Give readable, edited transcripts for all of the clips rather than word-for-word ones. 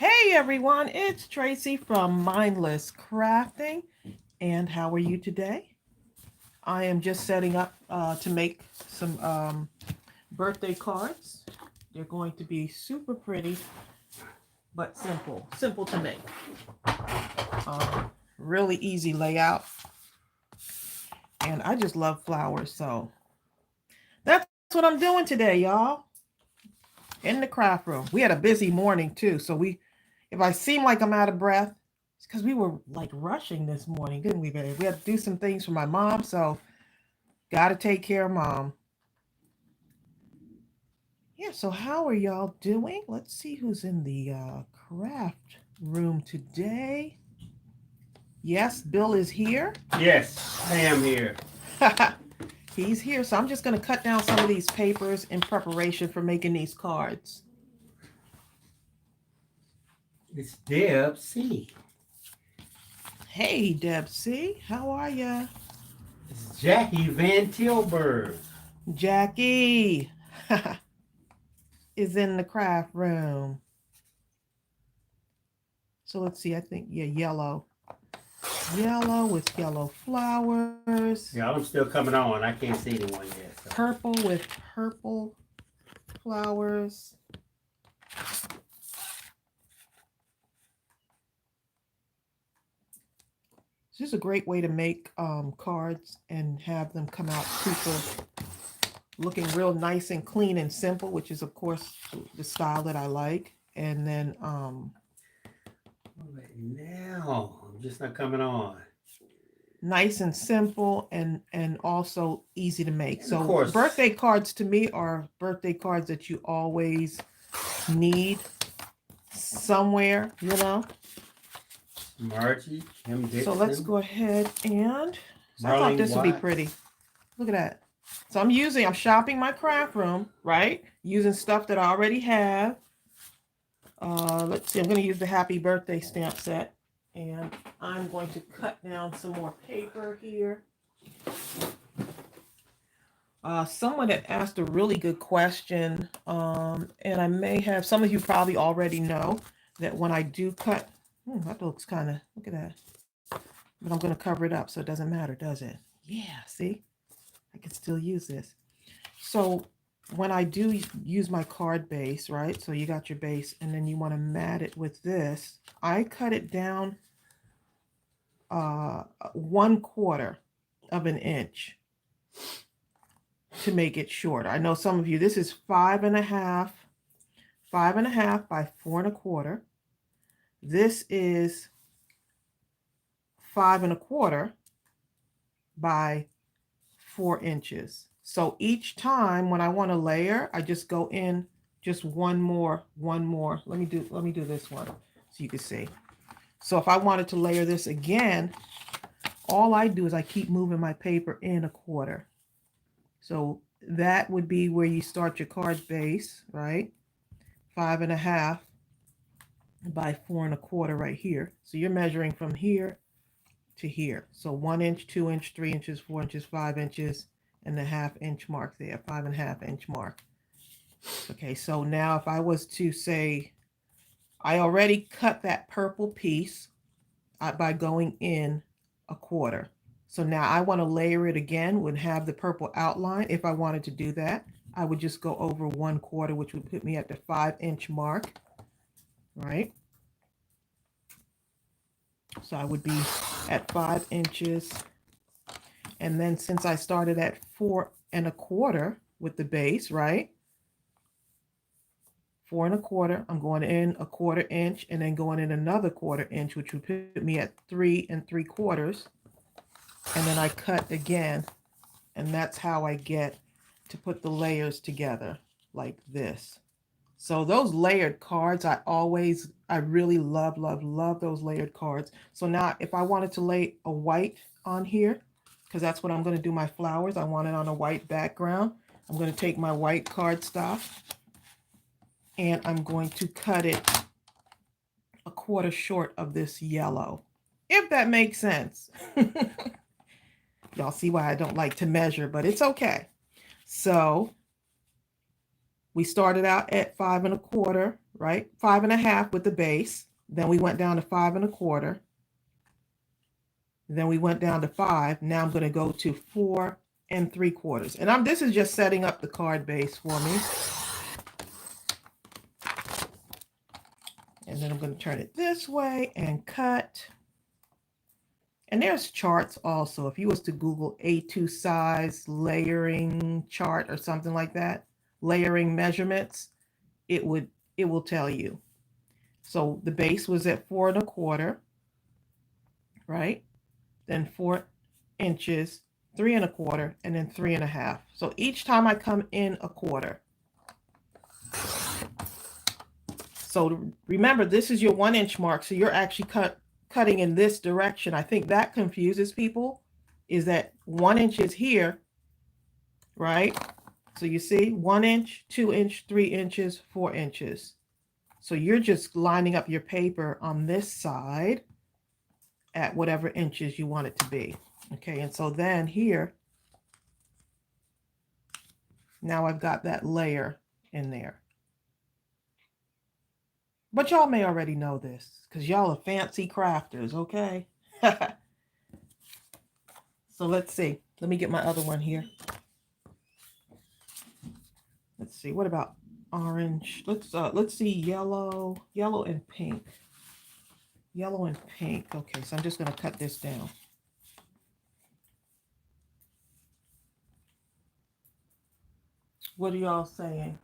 Hey everyone, it's Tracey from Mindless Crafting. And how are you today? I am just setting up to make some birthday cards. They're going to be super pretty, but simple. Simple to make. Really easy layout. And I just love flowers, so that's what I'm doing today, y'all. In the craft room. We had a busy morning too, so if I seem like I'm out of breath, it's because we were like rushing this morning, didn't we, babe? We had to do some things for my mom, so gotta take care of mom. Yeah, so how are y'all doing? Let's see who's in the craft room today. Yes, Bill is here. Yes, I am here. He's here, so I'm just going to cut down some of these papers in preparation for making these cards. It's Deb C. Hey, Deb C. How are ya? It's Jackie Van Tilburg. Jackie is in the craft room. So let's see, I think, yeah, yellow. Yellow with yellow flowers. Yeah, I'm still coming on. I can't see anyone yet. So. Purple with purple flowers. This is a great way to make cards and have them come out super looking real nice and clean and simple, which is of course the style that I like. And then now I'm just not coming on. Nice and simple and also easy to make. And so of course, birthday cards to me are birthday cards that you always need somewhere, you know. Margie, Kim Dixon. So let's go ahead and I thought this would be pretty. Look at that. So I'm shopping my craft room, right? Using stuff that I already have. Let's see, I'm going to use the happy birthday stamp set. And I'm going to cut down some more paper here. Someone had asked a really good question. And I may have, some of you probably already know that when I do cut, that looks kind of, look at that. But I'm going to cover it up so it doesn't matter, does it? Yeah, see? I can still use this. So when I do use my card base, right? So you got your base and then you want to mat it with this. I cut it down 1/4 of an inch to make it shorter. I know some of you, this is 5.5 by 4.25. This is 5.25 by 4 inches. So each time when I want to layer, I just go in just one more. Let me do this one so you can see. So if I wanted to layer this again, all I do is I keep moving my paper in 1/4. So that would be where you start your card base, right? 5.5 by 4.25 right here. So you're measuring from here to here. So 1 inch, 2 inch, 3 inches, 4 inches, 5 inches, and the 1/2 inch mark there, 5.5 inch mark. Okay, so now if I was to say, I already cut that purple piece by going in 1/4. So now I want to layer it again, would have the purple outline. If I wanted to do that, I would just go over 1/4, which would put me at the 5 inch mark, right? So I would be at 5 inches. And then since I started at 4.25 with the base, right? 4.25, I'm going in 1/4 inch and then going in another 1/4 inch, which would put me at 3.75. And then I cut again, and that's how I get to put the layers together like this. So those layered cards, I really love those layered cards. So now if I wanted to lay a white on here, because that's what I'm going to do my flowers, I want it on a white background. I'm going to take my white cardstock and I'm going to cut it 1/4 short of this yellow, if that makes sense. Y'all see why I don't like to measure, but it's okay. So We started out at 5 1/4, right? 5 1/2 with the base. Then we went down to 5 1/4. Then we went down to 5. Now I'm going to go to 4 3/4. And this is just setting up the card base for me. And then I'm going to turn it this way and cut. And there's charts also. If you was to Google A2 size layering chart or something like that, layering measurements, it will tell you. So the base was at 4 1/4, right? Then 4 inches, 3 1/4, and then 3 1/2. So each time I come in a quarter. So remember, this is your 1 inch mark. So you're actually cutting in this direction. I think that confuses people, is that 1 inch is here, right? So you see 1 inch, 2 inch, 3 inches, 4 inches. So you're just lining up your paper on this side at whatever inches you want it to be. Okay, and so then here, now I've got that layer in there. But y'all may already know this because y'all are fancy crafters, okay? So let's see. Let me get my other one here. Let's see. What about orange? Let's see yellow and pink. Yellow and pink. Okay, so I'm just going to cut this down. What are y'all saying?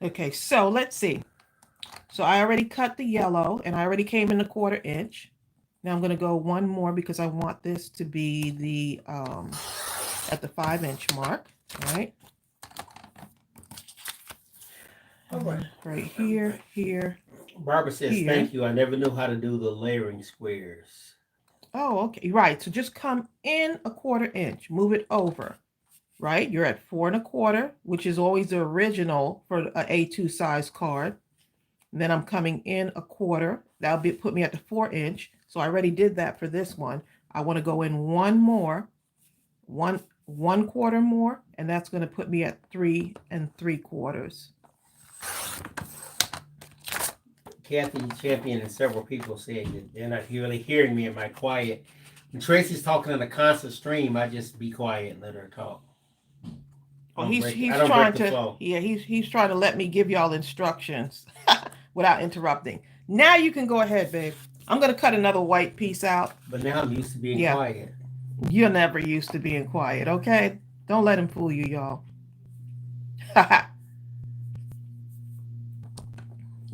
Okay, so let's see. So I already cut the yellow and I already came in a 1/4 inch. Now I'm going to go one more because I want this to be the at the 5 inch mark, right? Right here, here. Barbara says, here. Thank you. I never knew how to do the layering squares. Oh, okay. Right. So just come in a 1/4 inch, move it over, right? You're at 4 1/4, which is always the original for an A2 size card. And then I'm coming in a 1/4. That'll put me at the 4 inch. So I already did that for this one. I want to go in one more, one 1/4 more, and that's going to put me at 3 3/4. Kathy Champion and several people said that they're not really hearing me in my quiet. When Tracy's talking on a constant stream, I just be quiet and let her talk. Oh, he's trying to, yeah, he's trying to let me give y'all instructions without interrupting. Now you can go ahead, babe. I'm going to cut another white piece out. But now I'm used to being quiet. You're never used to being quiet, okay? Don't let him fool you, y'all.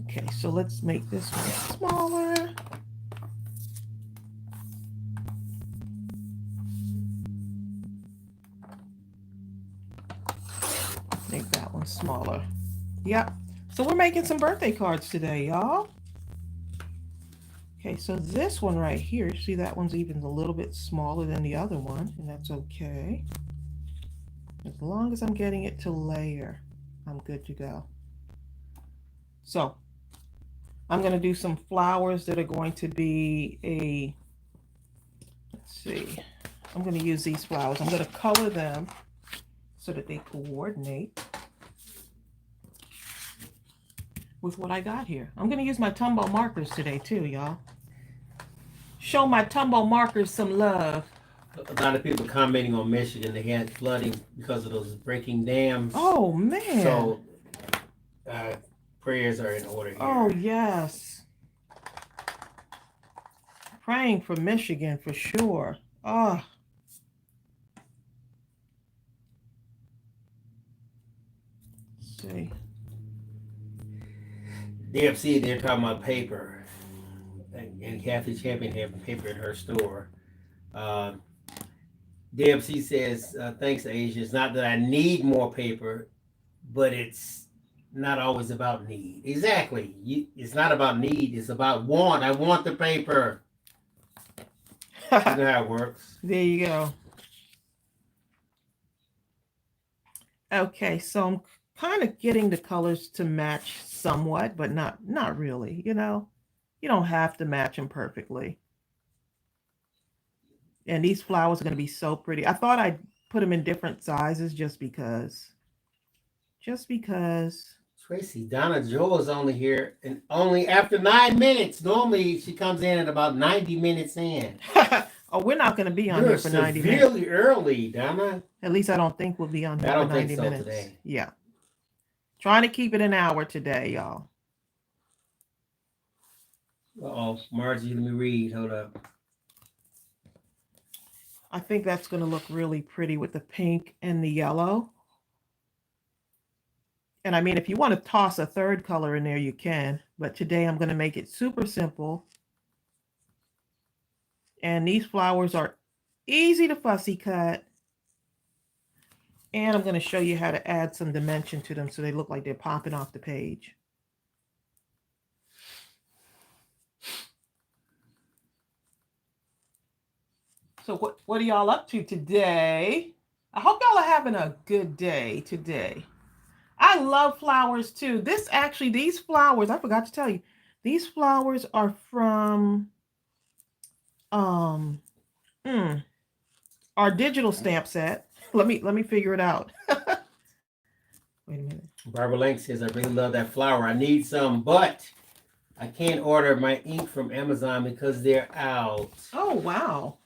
Okay, so let's make this one smaller. Make that one smaller. Yep. So we're making some birthday cards today, y'all. Okay, so this one right here, see that one's even a little bit smaller than the other one, and that's okay. As long as I'm getting it to layer, I'm good to go. So I'm going to do some flowers that are going to be let's see, I'm going to use these flowers. I'm going to color them so that they coordinate with what I got here. I'm going to use my Tumbo markers today too, y'all. Show my Tumbo markers some love. A lot of people commenting on Michigan. They had flooding because of those breaking dams. Oh, man. So prayers are in order here. Oh, yes. Praying for Michigan for sure. Oh. Let's see. DFC, they're talking about paper. And Kathy Champion had paper in her store. DFC says, thanks, Asia. It's not that I need more paper, but it's not always about need. Exactly. It's not about need. It's about want. I want the paper. You know how it works. There you go. Okay, so I'm kind of getting the colors to match somewhat, but not really, you know. You don't have to match them perfectly. And these flowers are going to be so pretty. I thought I'd put them in different sizes just because. Just because. Tracy, Donna Joe is only here and only after 9 minutes. Normally she comes in at about 90 minutes in. Oh, we're not going to be on You're here for 90 minutes. severely early, Donna. At least I don't think we'll be on here I for don't 90 think so minutes. today. Yeah. Trying to keep it an hour today, y'all. Uh-oh, Margie, let me read. Hold up. I think that's going to look really pretty with the pink and the yellow. And I mean, if you want to toss a third color in there, you can. But today I'm going to make it super simple. And these flowers are easy to fussy cut. And I'm going to show you how to add some dimension to them so they look like they're popping off the page. So what are y'all up to today? I hope y'all are having a good day today. I love flowers too. These flowers, I forgot to tell you, these flowers are from our digital stamp set. Let me figure it out. Wait a minute. Barbara Lang says, I really love that flower. I need some, but I can't order my ink from Amazon because they're out. Oh, wow.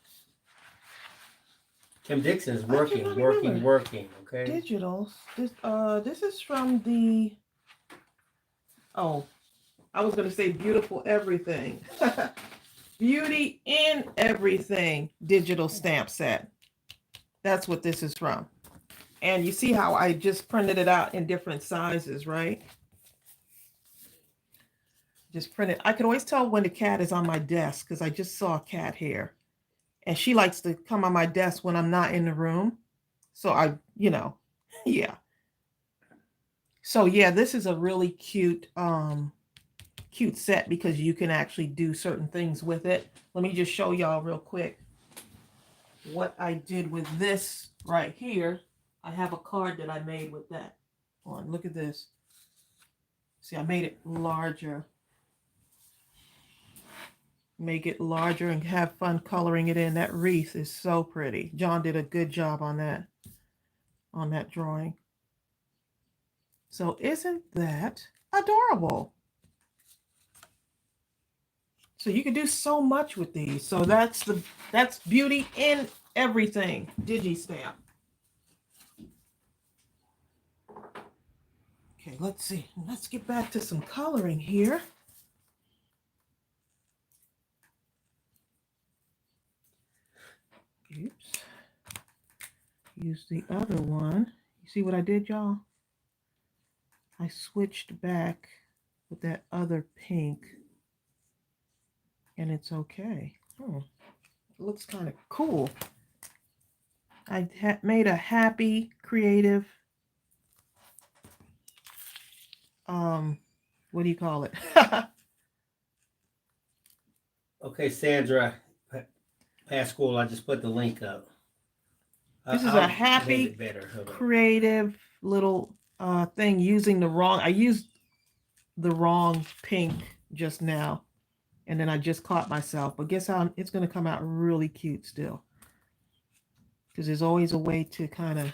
Kim Dixon is working. Okay. Digitals. This is from the. Oh, I was going to say Beautiful Everything. Beauty in Everything digital stamp set. That's what this is from. And you see how I just printed it out in different sizes, right? Just printed. I could always tell when the cat is on my desk because I just saw cat hair. And she likes to come on my desk when I'm not in the room. So yeah. So yeah, this is a really cute set because you can actually do certain things with it. Let me just show y'all real quick what I did with this right here. I have a card that I made with that on. Look at this. See, I made it larger. Make it larger and have fun coloring it in. That wreath is so pretty. John did a good job on that drawing. So isn't that adorable? So you can do so much with these. So that's Beauty in Everything Digi-Stamp. Okay, let's see. Let's get back to some coloring here. Oops. Use the other one. You see what I did, y'all? I switched back with that other pink. And it's okay. Oh, it looks kind of cool. I made a happy, creative, what do you call it? Okay, Sandra Pascal, I just put the link up. This is a happy, creative little thing using I used the wrong pink just now. And then I just caught myself. But guess how it's going to come out really cute still. Because there's always a way to kind of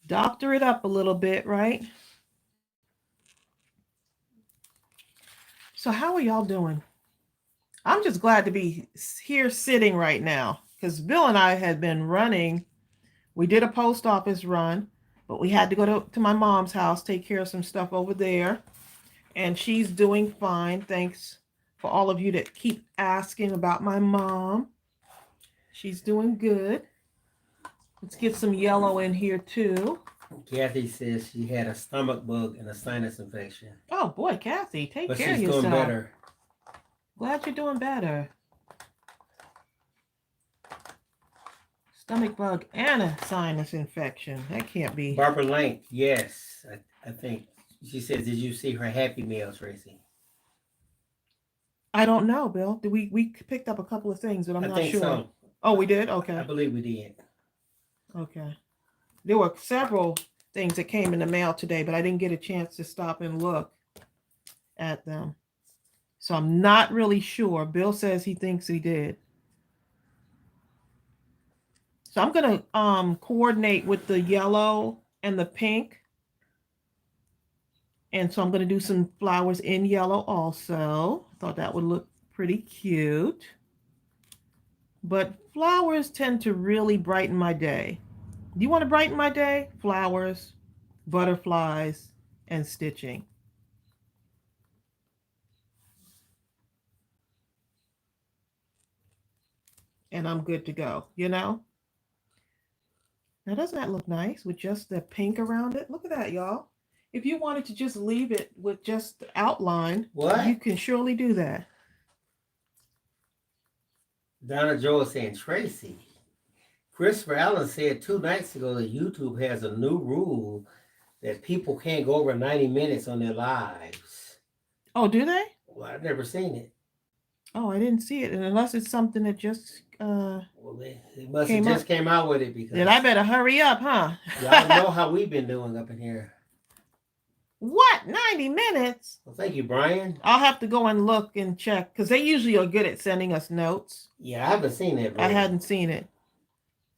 doctor it up a little bit, right? So how are y'all doing? I'm just glad to be here sitting right now. Because Bill and I had been running. We did a post office run. But we had to go to my mom's house, take care of some stuff over there. And she's doing fine. Thanks for all of you that keep asking about my mom. She's doing good. Let's get some yellow in here too. Kathy says she had a stomach bug and a sinus infection. Oh boy, Kathy, take care of yourself. But she's doing better. Glad you're doing better. Stomach bug and a sinus infection. That can't be. Barbara Lank, yes, I think. She says, did you see her Happy Meal, Tracy? I don't know, Bill. We picked up a couple of things, but I'm not sure. So. Oh, we did? Okay. I believe we did. Okay. There were several things that came in the mail today, but I didn't get a chance to stop and look at them. So I'm not really sure. Bill says he thinks he did. So I'm going to coordinate with the yellow and the pink. And so I'm going to do some flowers in yellow also. Thought that would look pretty cute. But flowers tend to really brighten my day. Do you want to brighten my day? Flowers, butterflies, and stitching. And I'm good to go, you know? Now, doesn't that look nice with just the pink around it? Look at that, y'all. If you wanted to just leave it with just the outline, you can surely do that. Donna Joe is saying, Tracy, Christopher Allen said 2 nights ago that YouTube has a new rule that people can't go over 90 minutes on their lives. Oh, do they? Well, I've never seen it. Oh, I didn't see it. And unless it's something that just well, they must have just came out with it because then I better hurry up, huh? Y'all know how we've been doing up in here. What? 90 minutes? Well, thank you, Brian. I'll have to go and look and check because they usually are good at sending us notes. Yeah, I haven't seen it. Really. I hadn't seen it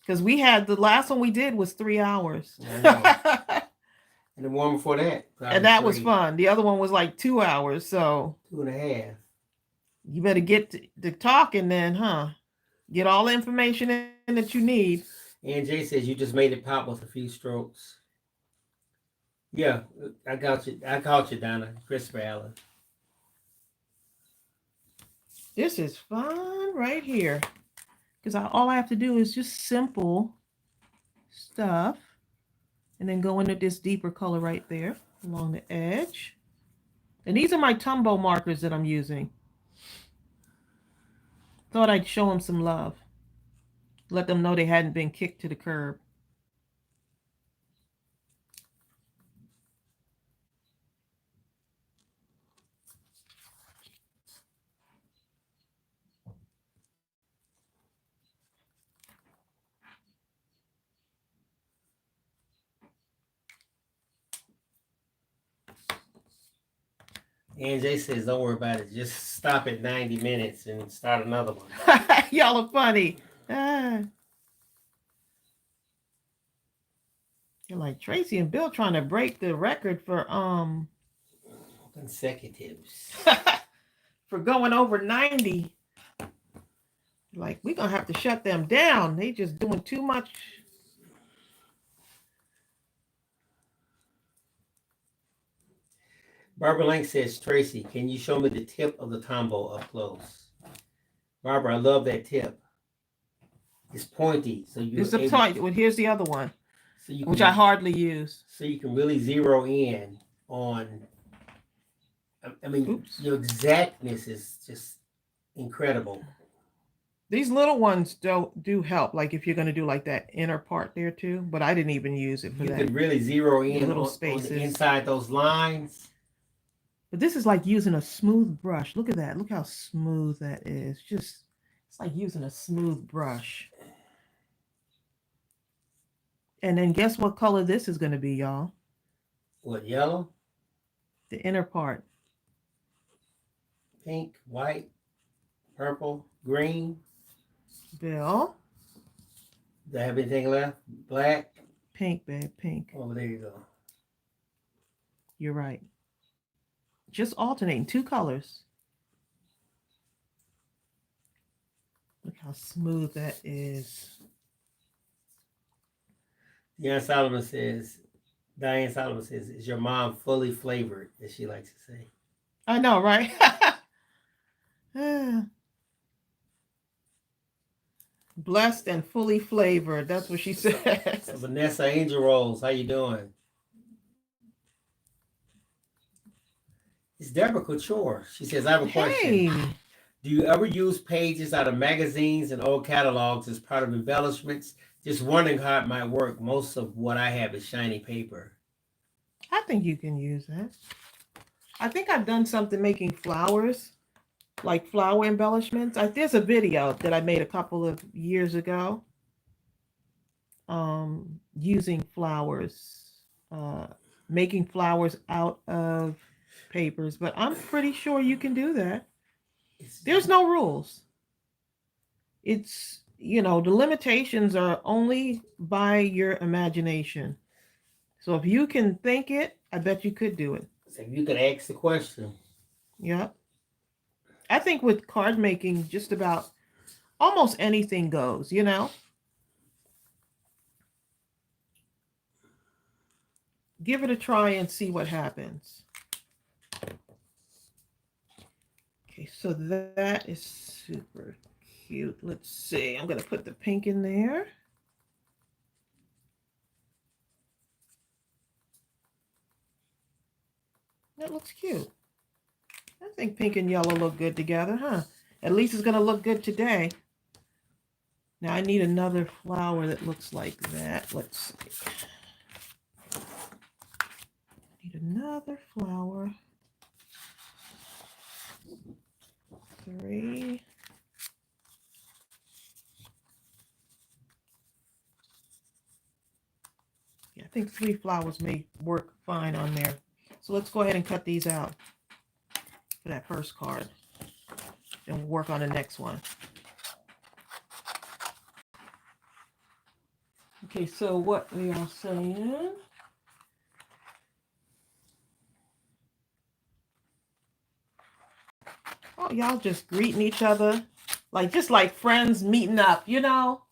because we had the last one we did was 3 hours. And the one before that. And that was fun. The other one was like 2 hours. So 2.5. You better get to talking then, huh? Get all the information in that you need. And Jay says you just made it pop with a few strokes. Yeah, I got you. I caught you, Donna. Christopher Allen. This is fun right here. Because all I have to do is just simple stuff. And then go into this deeper color right there along the edge. And these are my Tumbo markers that I'm using. Thought I'd show them some love. Let them know they hadn't been kicked to the curb. And Jay says, don't worry about it. Just stop at 90 minutes and start another one. Y'all are funny. You're like Tracy and Bill trying to break the record for consecutives. For going over 90. Like, we're gonna have to shut them down. They just doing too much. Barbara Lang says, Tracy, can you show me the tip of the Tombow up close? Barbara, I love that tip. It's pointy, so you. It's a point. Well, here's the other one, so you which I hardly use. So you can really zero in on. I mean, oops, your exactness is just incredible. These little ones do help, like if you're going to do like that inner part there too. But I didn't even use it for that. You could really zero in little on spaces the inside those lines. But this is like using a smooth brush. Look at that. Look how smooth that is. Just, it's like using a smooth brush. And then guess what color this is going to be, y'all? What, yellow? The inner part. Pink, white, purple, green. Bill? Do I have anything left? Black? Pink, babe, pink. Oh, there you go. You're right. Just alternating 2 colors. Look how smooth that is. Diane Solomon says, is your mom fully flavored, as she likes to say. I know, right? Blessed and fully flavored. That's what she says. Vanessa Angel Rose, how you doing? It's Deborah Couture. She says, I have a question. Do you ever use pages out of magazines and old catalogs as part of embellishments? Just wondering how it might work. Most of what I have is shiny paper. I think you can use that. I think I've done something making flowers, like flower embellishments. There's a video that I made a couple of years ago using flowers, making flowers out of papers, but I'm pretty sure you can do that. There's no rules. It's you know, the limitations are only by your imagination. So if you can think it, I bet you could do it. So you could ask the question. Yeah. I think with card making, just about almost anything goes, you know? Give it a try and see what happens. Okay, so that is super cute. Let's see. I'm going to put the pink in there. That looks cute. I think pink and yellow look good together, huh? At least it's going to look good today. Now I need another flower that looks like that. Let's see. Need another flower. 3. Yeah, I think 3 flowers may work fine on there. So let's go ahead and cut these out for that first card. And we'll work on the next one. Okay, so what we are saying. Oh, y'all just greeting each other. Like, just like friends meeting up, you know?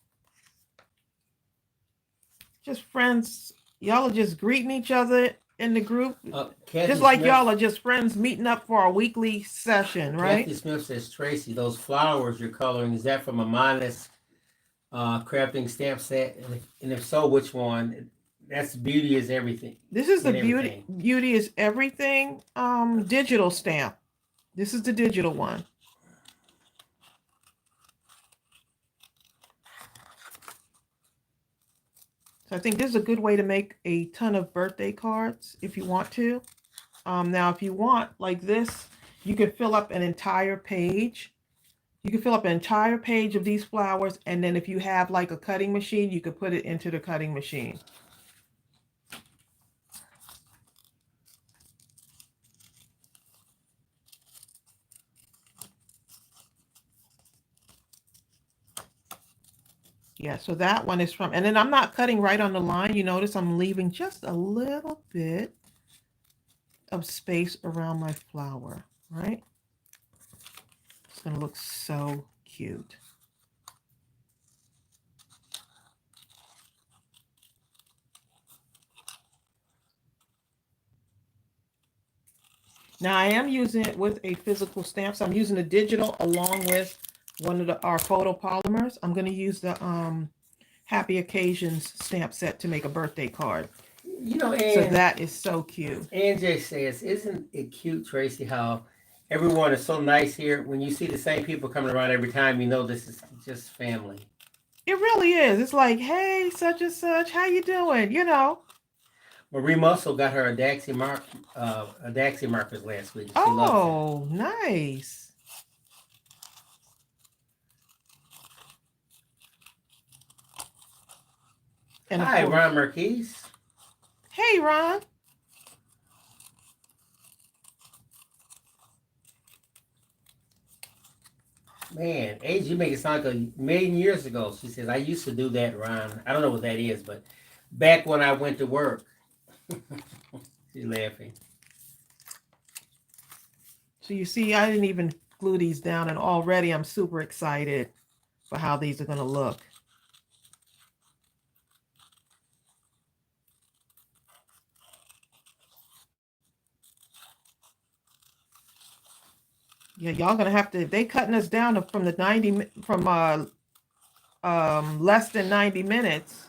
Just friends. Y'all are just greeting each other in the group. Just like Smith, y'all are just friends meeting up for a weekly session, right? Kathy Smith says, Tracy, those flowers you're coloring, is that from a Mindless crafting stamp set? And if so, which one? That's Beauty is Everything. This is the Beauty is Everything digital stamp. This is the digital one. So I think this is a good way to make a ton of birthday cards if you want to. Now, if you want like this, you can fill up an entire page. You can fill up an entire page of these flowers. And then if you have like a cutting machine, you could put it into the cutting machine. Yeah, so that one is from, and then I'm not cutting right on the line. You notice I'm leaving just a little bit of space around my flower, right? It's going to look so cute. Now I am using it with a physical stamp, so I'm using the digital along with one of our photopolymers. I'm going to use the Happy Occasions stamp set to make a birthday card. You know, so that is so cute. AJ says, isn't it cute, Tracy, how everyone is so nice here? When you see the same people coming around every time, you know this is just family. It really is. It's like, hey, such and such, how you doing? You know. Marie Muscle got her a Daxi markers last week. She oh, nice. And hi, Ron Marquise. Hey, Ron. Man, age, you make it sound like a million years ago. She says, I used to do that, Ron. I don't know what that is, but back when I went to work. She's laughing. So you see, I didn't even glue these down, and already I'm super excited for how these are going to look. Yeah, y'all gonna have to. If they cutting us down from the 90 from less than 90 minutes.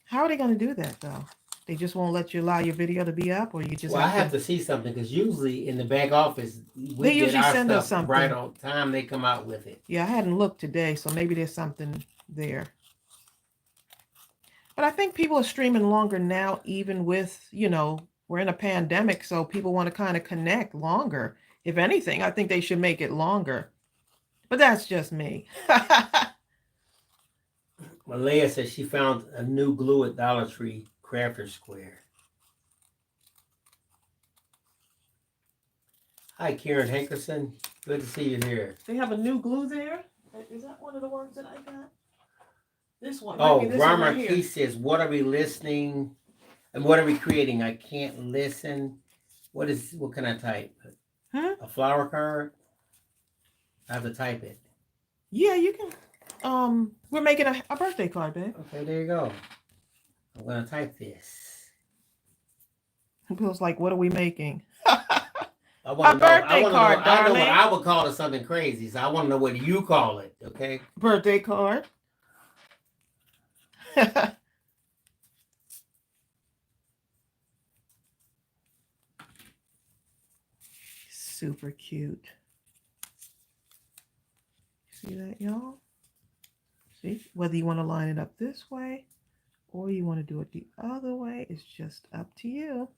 How are they gonna do that though? They just won't let you allow your video to be up, or you just. Well, I have to see something because usually in the back office they usually send us something right on time. They come out with it. Yeah, I hadn't looked today, so maybe there's something there. But I think people are streaming longer now, even with, you know, we're in a pandemic, so people want to kind of connect longer. If anything, I think they should make it longer. But that's just me. Malaya says she found a new glue at Dollar Tree, Crafter Square. Hi, Karen Hankerson. Good to see you here. They have a new glue there? Is that one of the ones that I got? This one. Might be this one right Rama here. Key says, what are we listening? And what are we creating? I can't listen. What can I type? Huh? A flower card? I have to type it. Yeah, you can. We're making a birthday card, babe. Okay, there you go. I'm gonna type this. Bill's like, what are we making? I want A birthday card, I know darling. what I would call it something crazy, so I want to know what you call it. Okay. Birthday card. Super cute. See that, y'all? See, whether you want to line it up this way or you want to do it the other way, it's just up to you.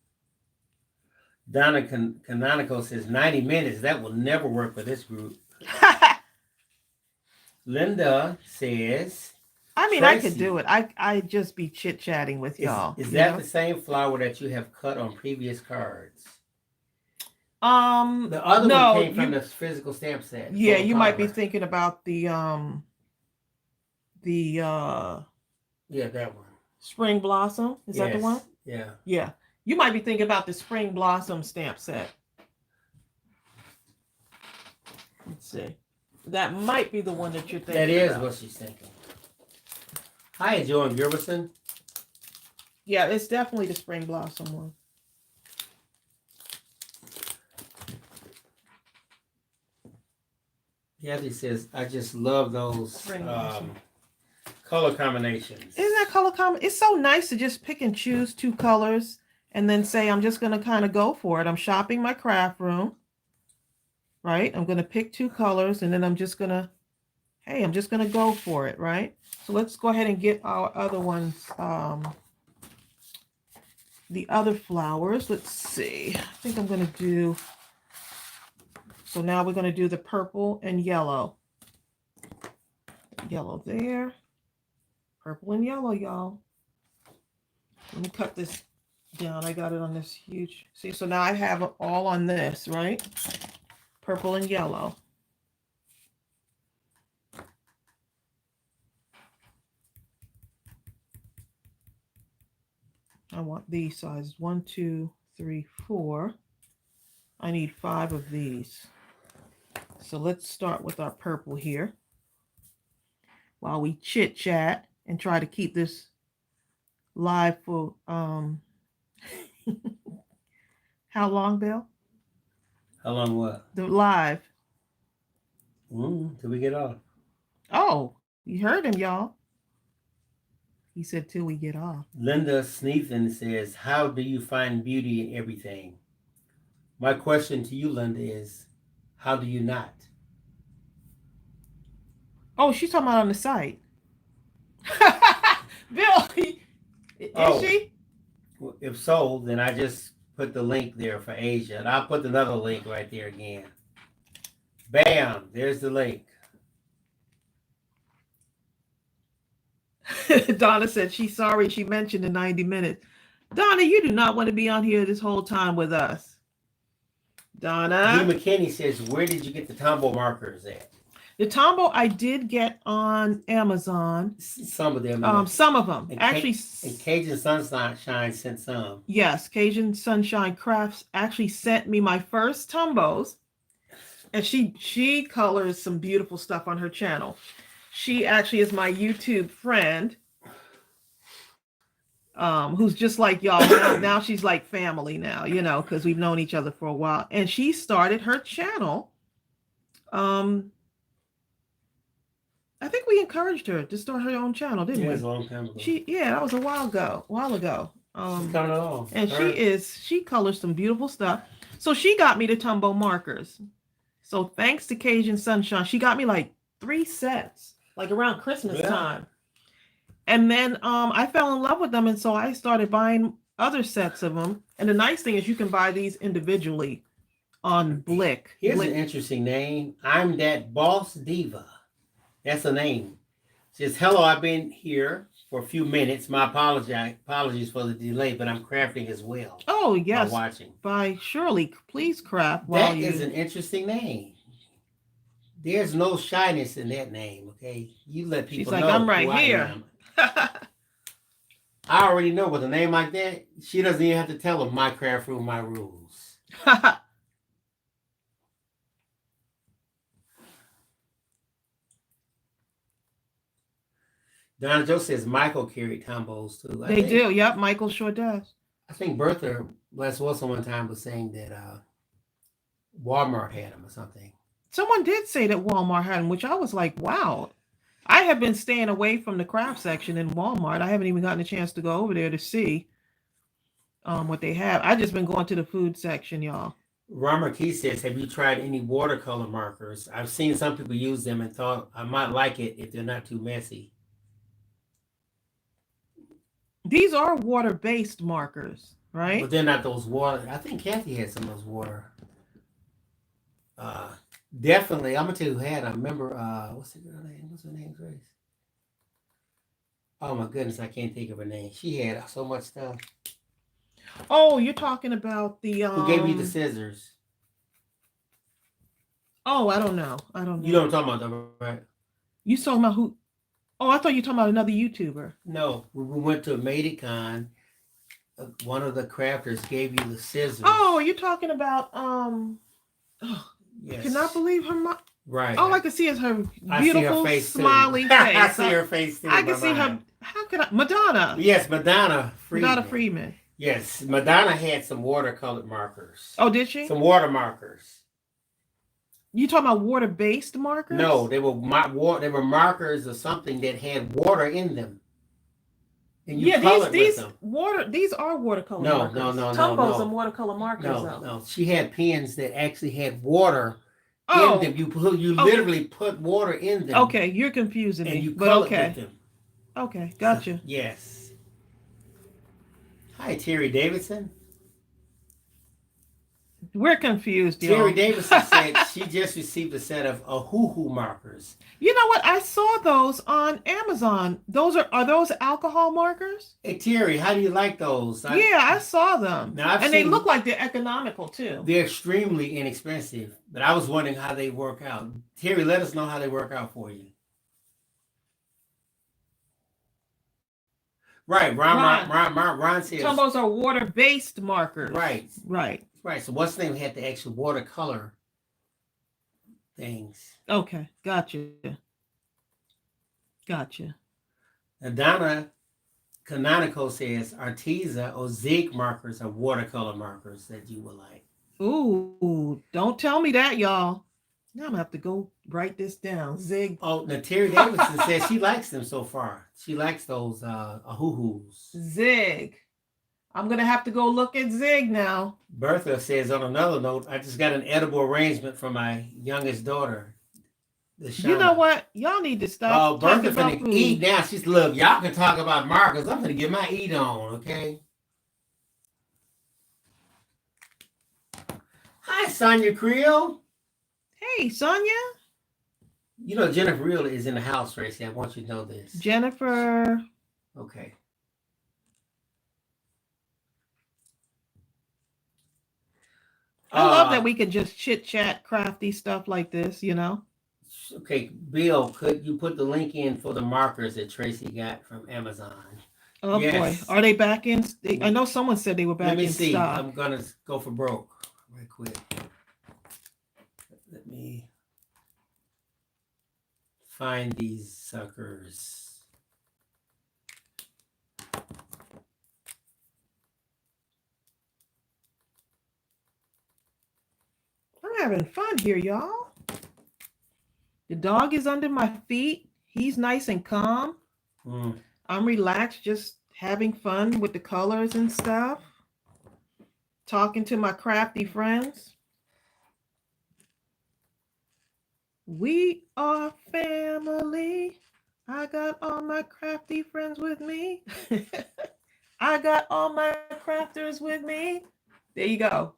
Donna Canonical says 90 minutes. That will never work for this group. Linda says, I mean, Tracy, I could do it. I just be chit-chatting with y'all. Is that the same flower that you have cut on previous cards? The other one came from the physical stamp set. Yeah, you might be thinking about the yeah, that one. Spring Blossom. Is that the one? Yeah. Yeah. You might be thinking about the Spring Blossom stamp set. Let's see. That might be the one that you're thinking. That is what she's thinking. Hi, Joan Gilbertson. Yeah, it's definitely the Spring Blossom one. Kathy says, I just love those color combinations. Isn't that color combination? It's so nice to just pick and choose two colors and then say, I'm just going to kind of go for it. I'm shopping my craft room, right? I'm going to pick two colors and then I'm just going to, hey, I'm just going to go for it, right? So let's go ahead and get our other ones, the other flowers. Let's see. I think I'm going to do, so now we're going to do the purple and yellow. Yellow there. Purple and yellow, y'all. Let me cut this down. I got it on this huge. See, so now I have it all on this, right? Purple and yellow. I want these sizes. 1, 2, 3, 4. I need 5 of these. So let's start with our purple here. While we chit chat and try to keep this live for how long, Bill? How long what? The live. Till we get off. Oh, you heard him, y'all. He said till we get off. Linda Sneethan says, how do you find beauty in everything? My question to you, Linda, is how do you not? Oh, she's talking about on the site. Bill, is she? Well, if so, then I just put the link there for Asia. And I'll put another link right there again. Bam, there's the link. Donna said she's sorry she mentioned the 90 minutes. Donna, you do not want to be on here this whole time with us. Donna. Lee McKinney says, where did you get the Tombow markers at? The Tombow I did get on Amazon. Some of them. Some of them. Actually. And Cajun Sunshine sent some. Yes, Cajun Sunshine Crafts actually sent me my first Tombows. And she colors some beautiful stuff on her channel. She actually is my YouTube friend. Who's just like y'all. Now she's like family now, you know, because we've known each other for a while. And she started her channel. I think we encouraged her to start her own channel, didn't we? It was a long time ago. That was a while ago. She's coming along. And she colors some beautiful stuff. So she got me the Tombow markers. So thanks to Cajun Sunshine, she got me like 3 sets, like around Christmas time. And then I fell in love with them, and so I started buying other sets of them. And the nice thing is you can buy these individually on Blick. Here's an interesting name. I'm that boss diva. That's a name. Says, hello, I've been here for a few minutes. My apologies for the delay, but I'm crafting as well. Oh, yes. Watching. By Shirley. Please craft That is an interesting name. There's no shyness in that name, okay? You let She's people like, know I'm right who here. I am. I already know with a name like that, she doesn't even have to tell them my craft room, my rules. Donna Joe says Michael carried combos too. They do. Yep, Michael sure does. I think Bertha Les Wilson one time was saying that Walmart had them or something. Someone did say that Walmart had them, which I was like, wow. I have been staying away from the craft section in Walmart. I haven't even gotten a chance to go over there to see what they have. I just been going to the food section, y'all. Romer Key says, have you tried any watercolor markers? I've seen some people use them and thought I might like it if they're not too messy. These are water-based markers, right? But they're not those water. I think Kathy had some of those water. Definitely. I'm going to tell you who had. I remember, what's her name? What's her name, Grace? Oh my goodness, I can't think of her name. She had so much stuff. Oh, you're talking about the Who gave you the scissors? Oh, I don't know. You know what I'm talking about, though, right? You talking about who? Oh, I thought you were talking about another YouTuber. No, we went to MadeItCon. One of the crafters gave you the scissors. Oh, you're talking about yes. I cannot believe her right. All I can see is her beautiful, I see her face smiling too. face. I see her face too. I can see her. How could I? Madonna. Yes, Madonna Freeman. Madonna Freeman. Yes, Madonna had some watercolored markers. Oh, did she? Some water markers. You talking about water-based markers? No, they were markers of something that had water in them. And you colored with them. These are watercolor markers. No. Tumbos and watercolor markers. No. She had pens that actually had water in them. You literally put water in them. Okay, you're confusing me. And you colored with them. Okay, gotcha. Yes. Hi, Terry Davidson. We're confused, Terry Davidson said she just received a set of hoo-hoo markers. You know what? I saw those on Amazon. Those are those alcohol markers? Hey, Terry, how do you like those? I saw them. And they look like they're economical, too. They're extremely inexpensive, but I was wondering how they work out. Terry, let us know how they work out for you. Right, Ron says Tumbos are water-based markers. Right. So what's the name had the actual watercolor things. Okay, gotcha. And Donna Canonical says Arteza or Zig markers are watercolor markers that you will like. Ooh, don't tell me that, y'all. Now I'm gonna have to go write this down. Zig. Oh, now Terry Davidson says she likes them so far. She likes those hoo-hoos. Zig. I'm gonna have to go look at Zig now. Bertha says on another note, I just got an edible arrangement for my youngest daughter. You know what? Y'all need to stop. Oh, Bertha finna eat now. She's look, y'all can talk about markers. I'm gonna get my eat on, okay? Hi, Sonia Creel. Hey, Sonia. You know Jennifer Reel is in the house, Tracy. I want you to know this. Jennifer. Okay. I love that we can just chit chat crafty stuff like this, you know. Okay, Bill, could you put the link in for the markers that Tracy got from Amazon? Oh boy, are they back in? I know someone said they were back in stock. Let me see. I'm gonna go for broke right quick. Let me find these suckers. I'm having fun here, y'all. The dog is under my feet. He's nice and calm. I'm relaxed, just having fun with the colors and stuff. Talking to my crafty friends. We are family. I got all my crafty friends with me. I got all my crafters with me. There you go.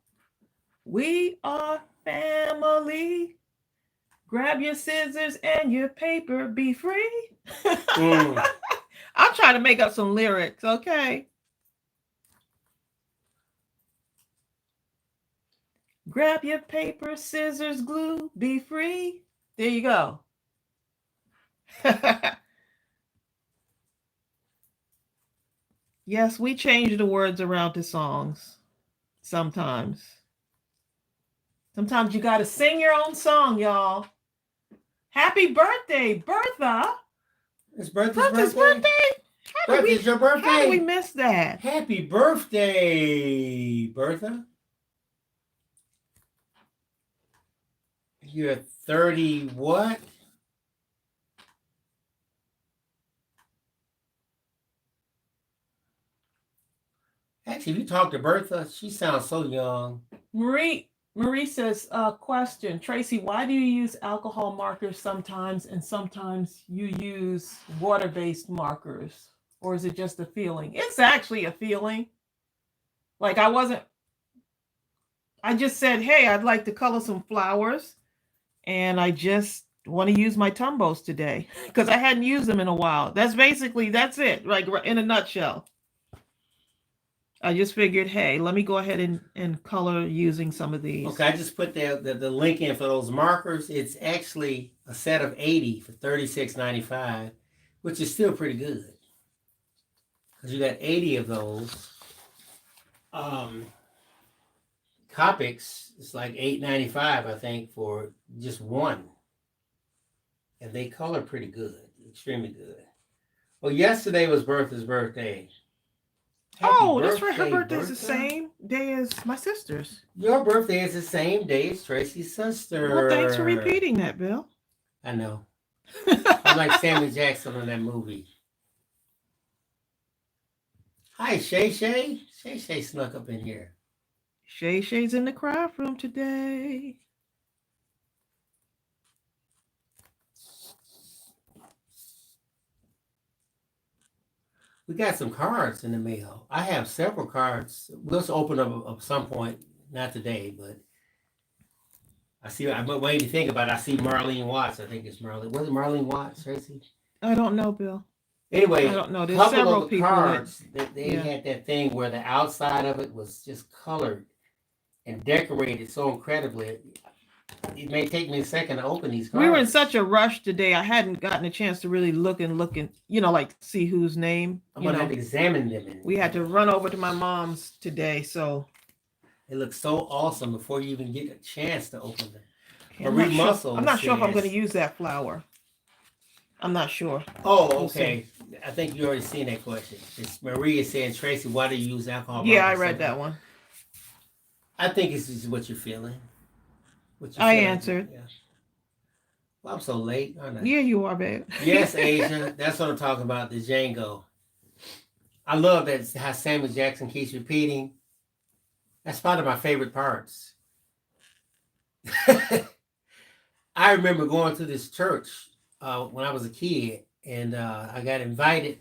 We are family. Grab your scissors and your paper. Be free. I'm trying to make up some lyrics, okay? Grab your paper, scissors, glue. Be free. There you go. Yes, we change the words around to songs sometimes. Sometimes you got to sing your own song, y'all. Happy birthday, Bertha. It's Bertha's Bertha's birthday. birthday? It's your birthday. How did we miss that? Happy birthday, Bertha. You're 30 what? Actually, if you talk to Bertha, she sounds so young. Marie says, question, Tracy, why do you use alcohol markers sometimes and sometimes you use water-based markers? Or is it just a feeling? It's actually a feeling. Like I just said, hey, I'd like to color some flowers. And I just want to use my Tumbos today because I hadn't used them in a while. That's it, like in a nutshell. I just figured, hey, let me go ahead and color using some of these. Okay, I just put the link in for those markers. It's actually a set of 80 for $36.95, which is still pretty good. Because you got 80 of those. Copics, it's like $8.95, I think, for just one. And they color pretty good, extremely good. Well, yesterday was Bertha's birthday. Happy that's right. Her birthday's the same day as my sister's. Your birthday is the same day as Tracy's sister. Well, thanks for repeating that, Bill. I know. I'm like Samuel Jackson in that movie. Hi, Shay Shay. Shay Shay snuck up in here. Shay Shay's in the craft room today. We got some cards in the mail. I have several cards. We'll just open them up at some point. Not today, but I'm waiting to think about it. I see Marlene Watts. I think it's Marlene. Was it Marlene Watts, Tracy? I don't know, Bill. Anyway, I don't know. There's couple several of the people cards that they had that thing where the outside of it was just colored and decorated so incredibly. It may take me a second to open these cards. We were in such a rush today. I hadn't gotten a chance to really look and like see whose name. I'm gonna have to examine them. We had to run over to my mom's today, so it looks so awesome before you even get a chance to open them. I'm not sure if I'm going to use that flower. I'm not sure. Oh, okay. I think you already seen that question. It's Maria saying, Tracy, why do you use alcohol? Yeah, I read that one. I think it's just what you're feeling. I answered. Yeah. Well, I'm so late, aren't I? Yeah, you are, babe. Yes, Asia. That's what I'm talking about, the Django. I love that how Samuel Jackson keeps repeating. That's one of my favorite parts. I remember going to this church when I was a kid, and I got invited,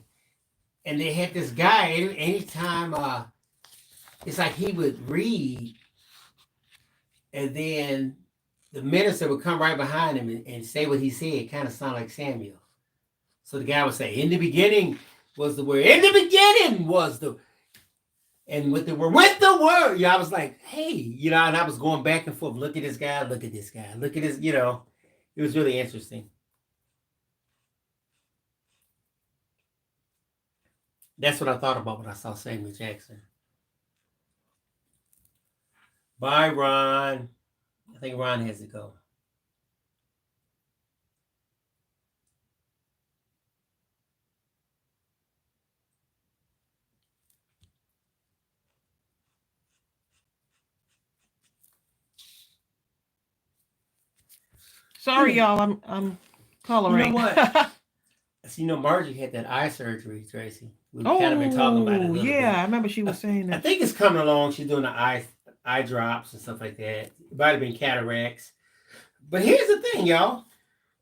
and they had this guy. Anytime, it's like he would read, and then the minister would come right behind him and say what he said. It kind of sounded like Samuel. So the guy would say, "In the beginning was the word. In the beginning was the." And with the word, I was like, hey, and I was going back and forth. Look at this guy. Look at this guy. Look at this. It was really interesting. That's what I thought about when I saw Samuel Jackson. Bye, Ron. I think Ron has to go. Sorry, y'all. I'm coloring. You know what? Margie had that eye surgery, Tracy. We've kind of been talking about it a little bit. I remember she was saying that. I think it's coming along. She's doing the eye drops and stuff like that. It might have been cataracts. But here's the thing, y'all.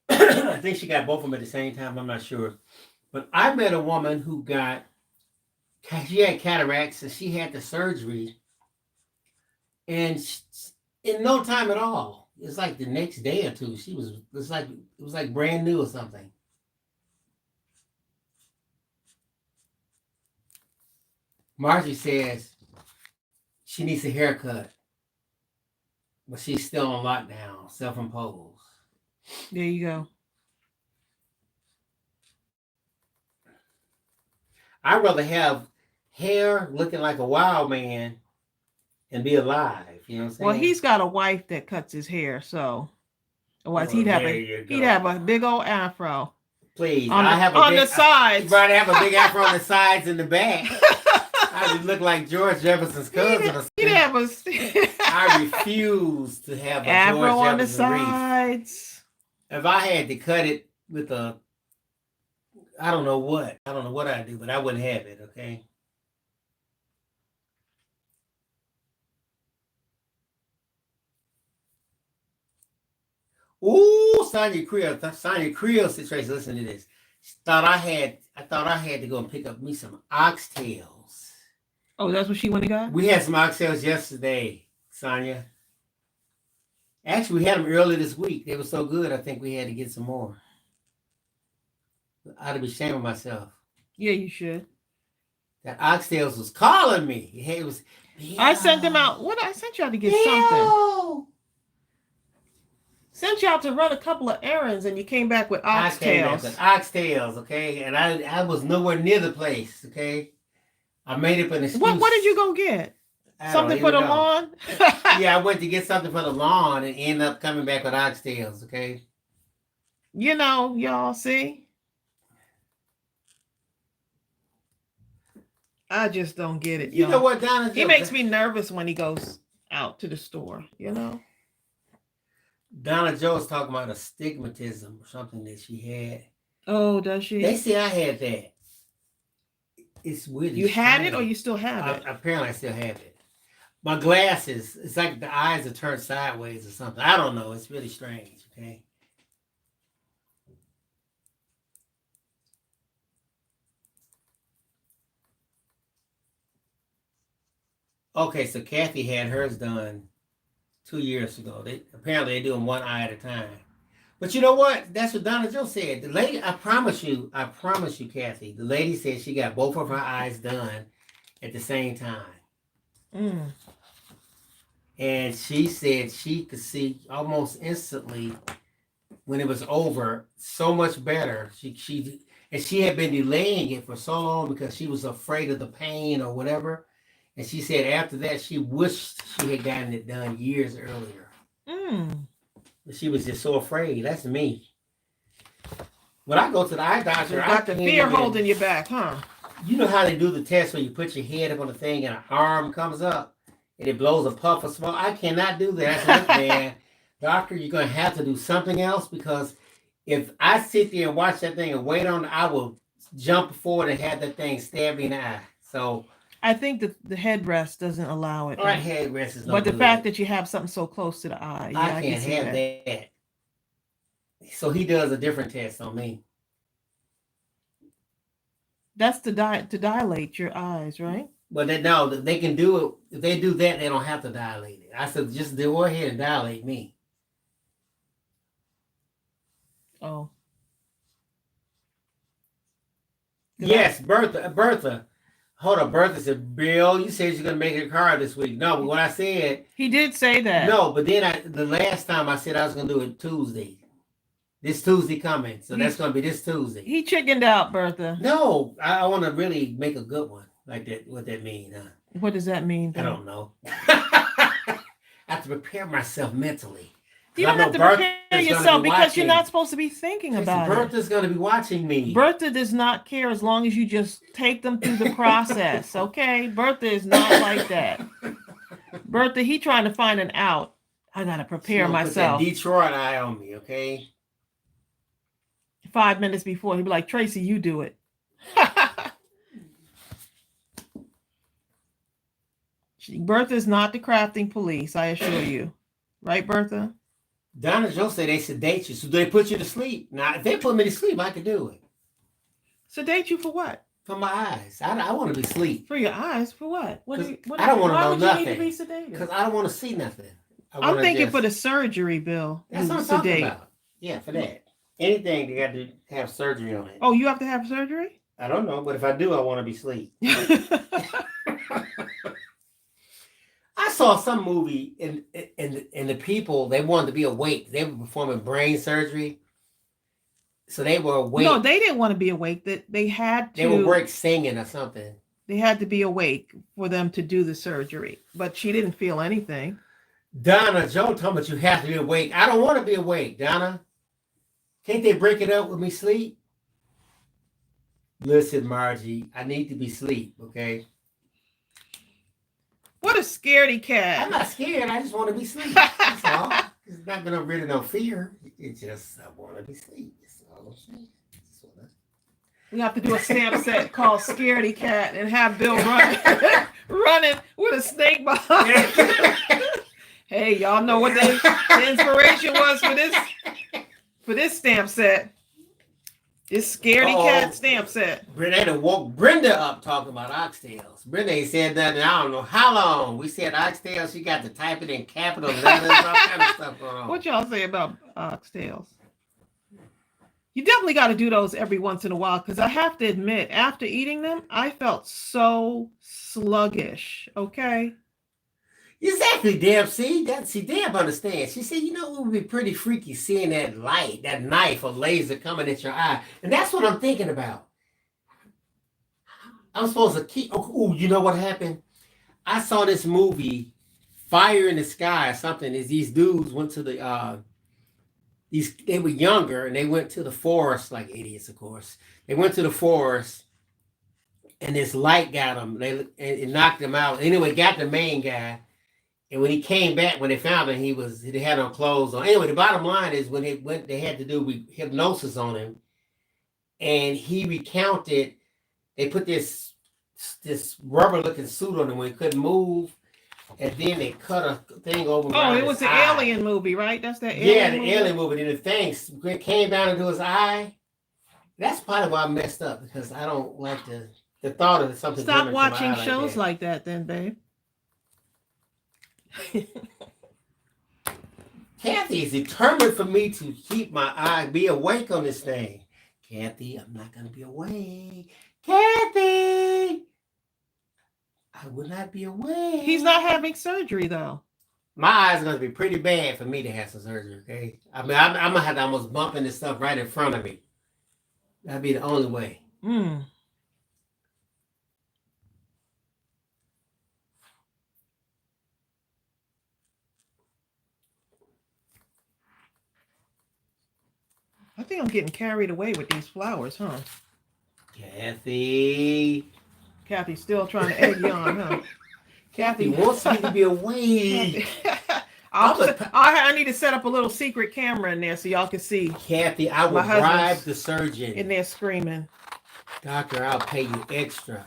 I think she got both of them at the same time. I'm not sure. But I met a woman who she had cataracts and she had the surgery. And in no time at all. It's like the next day or two, it was like brand new or something. Margie says she needs a haircut, but she's still on lockdown, self-imposed. There you go. I'd rather have hair looking like a wild man and be alive. You know what I'm saying? Well, he's got a wife that cuts his hair, so otherwise Well, he'd have a big old afro. Please, on the sides. You'd rather have a big afro on the sides and the back. I would look like George Jefferson's cousin. I refuse to have a afro George on the Jefferson sides. wreath. If I had to cut it with a, I don't know what I'd do, but I wouldn't have it. Okay. Ooh, Sonia Creel said, Tracy, listen to this. I thought I had to go and pick up me some oxtails. Oh, that's what she went and got? We had some oxtails yesterday, Sonia. Actually, we had them early this week. They were so good, I think we had to get some more. I'd be ashamed of myself. Yeah, you should. That oxtails was calling me. It was. I sent them out. What? I sent you out to get something. Sent you out to run a couple of errands, and you came back with oxtails. Oxtails, okay? And I was nowhere near the place, okay? I made up an excuse. What did you go get? Something for the lawn? Yeah, I went to get something for the lawn and ended up coming back with oxtails, okay? You know, y'all see? I just don't get it. You know what, Donna? He makes me nervous when he goes out to the store, you know? Donna Joe's talking about astigmatism or something that she had. Oh, does she? They say I had that. It's weird. You had it or you still have it? Apparently, I still have it. My glasses, it's like the eyes are turned sideways or something. I don't know. It's really strange, okay? Okay, so Kathy had hers done 2 years ago. Apparently they do them one eye at a time. But you know what? That's what Donna Joe said. The lady, I promise you, Kathy, the lady said she got both of her eyes done at the same time. Mm. And she said she could see almost instantly when it was over, so much better. She had been delaying it for so long because she was afraid of the pain or whatever. And she said after that, she wished she had gotten it done years earlier. Mm. But she was just so afraid. That's me. When I go to the eye doctor, you got the fear holding you back, huh? You know how they do the test where you put your head up on the thing and an arm comes up and it blows a puff of smoke? I cannot do that. I said, look, man, doctor, you're going to have to do something else because if I sit there and watch that thing and wait on it, I will jump forward and have that thing stab me in the eye. So I think that the headrest doesn't allow it. All right, headrest is no But the good. fact that you have something so close to the eye. Yeah, I can't have that. So he does a different test on me. That's to dilate your eyes, right? But they can do it. If they do that, they don't have to dilate it. I said, just go ahead and dilate me. Oh. Yes, Bertha. Hold up, Bertha said, Bill, you said you're going to make your car this week. No, but what I said. He did say that. No, but then the last time I said I was going to do it Tuesday. This Tuesday coming. So that's going to be this Tuesday. He chickened out, Bertha. No, I want to really make a good one. Like that, what that mean? What does that mean? I don't know. I have to prepare myself mentally. You don't have to prepare yourself because you're not supposed to be thinking about it. Bertha's going to be watching me. Bertha does not care as long as you just take them through the process, okay? Bertha is not like that. Bertha, he trying to find an out. I got to prepare myself. Put that Detroit eye on me, okay? 5 minutes before, he'd be like, Tracy, you do it. Bertha's not the crafting police, I assure you. Right, Bertha? Donna Joe said they sedate you, so they put you to sleep. Now, if they put me to sleep, I could do it. Sedate you for what? For my eyes. I want to be asleep. For your eyes? For what? I don't want to know nothing. You need to be sedated? Because I don't want to see nothing. I'm thinking for the surgery, Bill. That's what I'm talking about. Yeah, for that. Anything they got to have surgery on it. Oh, you have to have surgery? I don't know, but if I do, I want to be asleep. I saw some movie and the people, they wanted to be awake. They were performing brain surgery. So they were awake. No, they didn't want to be awake. They had to. They were awake singing or something. They had to be awake for them to do the surgery. But she didn't feel anything. Donna, Joe told me you have to be awake. I don't want to be awake, Donna. Can't they break it up with me sleep? Listen, Margie, I need to be asleep, okay? What a scaredy cat. I'm not scared. I just want to be asleep. That's all. It's not going to really no fear. It's just, I want to be asleep. That's all I'm saying. We have to do a stamp set called Scaredy Cat and have Bill running with a snake behind. Hey, y'all know what the inspiration was for this stamp set. This Scaredy Cat stamp set. Brenda woke Brenda up talking about oxtails. Brenda ain't said nothing. I don't know how long. We said oxtails. She got to type it in capital letters, all kind of stuff going on. What y'all say about oxtails? You definitely got to do those every once in a while, because I have to admit, after eating them, I felt so sluggish. Okay. Exactly, Deb. See, Deb understands. She said, you know, it would be pretty freaky seeing that light, that knife or laser coming at your eye. And that's what I'm thinking about. I'm supposed to keep, oh, you know what happened? I saw this movie, Fire in the Sky or something, is these dudes went to the, they were younger and they went to the forest, like idiots, of course. They went to the forest and this light got them. It knocked them out. Anyway, got the main guy. And when he came back, when they found him, they had no clothes on. Anyway, the bottom line is when they had to do hypnosis on him, and he recounted. They put this rubber-looking suit on him when he couldn't move, and then they cut a thing over. Oh, it was the alien movie, right? That's that. Alien movie. And the thing came down into his eye. That's probably why I messed up, because I don't like the thought of something. Stop watching shows like that, then, babe. Kathy is determined for me to keep my eye, be awake on this thing. Kathy, I'm not going to be awake. Kathy, I will not be awake. He's not having surgery, though. My eyes are going to be pretty bad for me to have some surgery, okay? I mean, I'm going to have to almost bump into stuff right in front of me. That'd be the only way. I think I'm getting carried away with these flowers, huh? Kathy's still trying to egg you on, huh? Kathy wants me to be awake. I need to set up a little secret camera in there so y'all can see. Kathy, I will bribe the surgeon. In there screaming. Doctor, I'll pay you extra.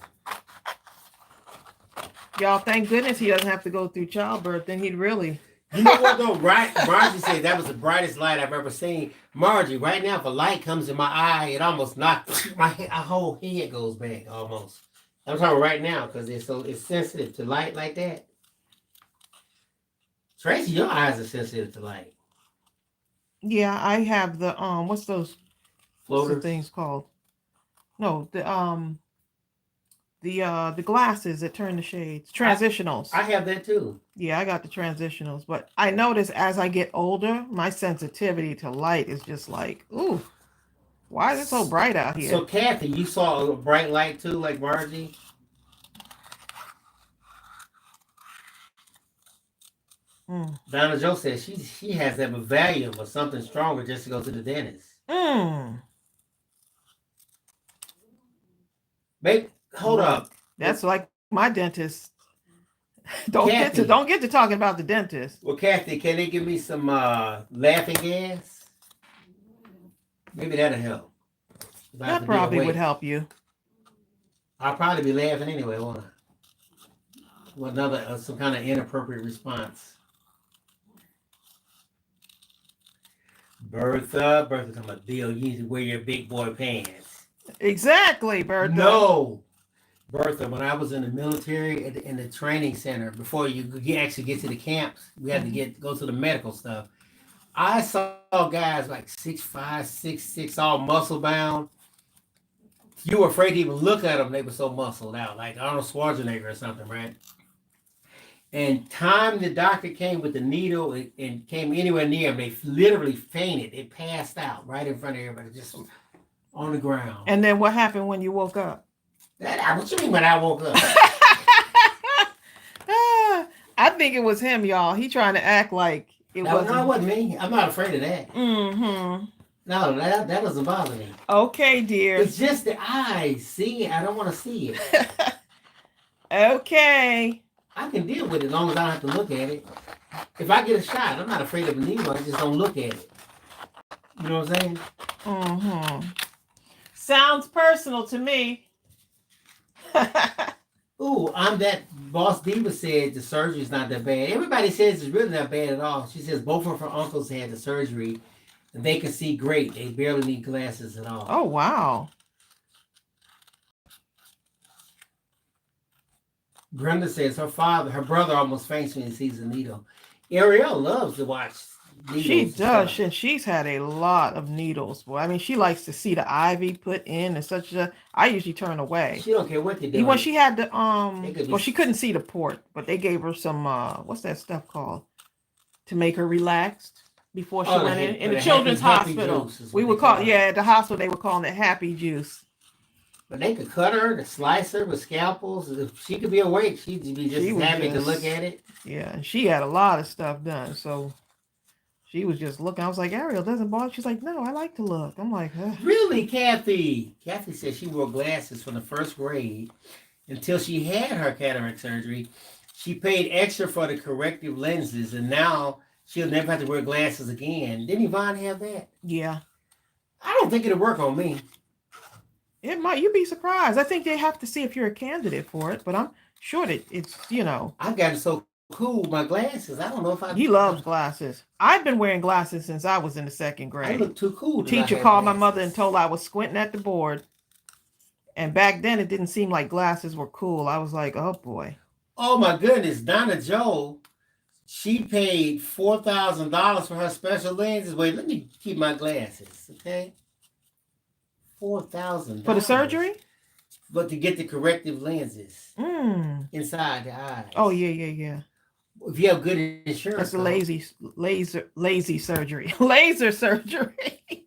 Y'all, thank goodness he doesn't have to go through childbirth. Then he'd really... You know what though, right? Margie said that was the brightest light I've ever seen. Margie, right now, if a light comes in my eye, it almost knocks my whole head goes back almost. I'm talking right now because it's sensitive to light like that. Tracey, your eyes are sensitive to light. Yeah, I have the what's those floater things called? No, the glasses that turn the shades. Transitionals. I have that too. Yeah, I got the transitionals. But I notice as I get older, my sensitivity to light is just like, ooh, why is it so bright out here? So, Kathy, you saw a bright light too, like Margie? Donna Jo says she has that Valium or something stronger just to go to the dentist. Babe, hold up. That's like my dentist. Don't get to talking about the dentist. Well, Kathy, can they give me some laughing gas? Maybe that'll help. That probably would help you. I'll probably be laughing anyway, won't I? Well, some kind of inappropriate response. Bertha, talking about Bill, you need to wear your big boy pants. Exactly, Bertha. No, Bertha, when I was in the military in the training center, before you actually get to the camps, we had to go to the medical stuff. I saw guys like 6'5", 6'6", all muscle bound. You were afraid to even look at them. They were so muscled out, like Arnold Schwarzenegger or something, right? And time the doctor came with the needle and came anywhere near him, they literally fainted. It passed out right in front of everybody, just on the ground. And then what happened when you woke up? What you mean when I woke up? I think it was him, y'all. He trying to act like it wasn't. No, it wasn't me. I'm not afraid of that. Mm-hmm. No, that doesn't bother me. Okay, dear. It's just the eyes. See, I don't want to see it. Okay. I can deal with it as long as I don't have to look at it. If I get a shot, I'm not afraid of a needle. I just don't look at it. You know what I'm saying? Mm-hmm. Sounds personal to me. Ooh, I'm that Boss Diva said the surgery's not that bad. Everybody says it's really not bad at all. She says both of her uncles had the surgery and they can see great. They barely need glasses at all. Oh, wow. Brenda says her brother almost faints when he sees a needle. Ariel loves to watch needles. She does. She's had a lot of needles. Boy, I mean, she likes to see the IV put in and such. I usually turn away. She don't care what they do. When she had the well, she couldn't see the port, but they gave her some what's that stuff called to make her relaxed before she went in the children's hospital. We would call at the hospital they were calling it happy juice. But they could cut her, slice her with scalpels. If she could be awake, she'd be just happy to look at it. Yeah, she had a lot of stuff done, so she was just looking. I was like, Ariel, doesn't bother? She's like, no, I like to look. I'm like, ugh. Really, Kathy? Kathy said she wore glasses from the first grade until she had her cataract surgery. She paid extra for the corrective lenses, and now she'll never have to wear glasses again. Didn't Yvonne have that? Yeah. I don't think it'll work on me. It might. You'd be surprised. I think they have to see if you're a candidate for it, but I'm sure that it's, I've gotten so cool with my glasses. I don't know if I... He loves glasses. I've been wearing glasses since I was in the second grade. I look too cool. Teacher called my mother and told her I was squinting at the board. And back then, it didn't seem like glasses were cool. I was like, oh, boy. Oh, my goodness. Donna Joe, she paid $4,000 for her special lenses. Wait, let me keep my glasses, okay? $4,000 for the surgery, but to get the corrective lenses inside the eyes. Oh yeah. If you have good insurance, that's a lazy surgery. Laser surgery.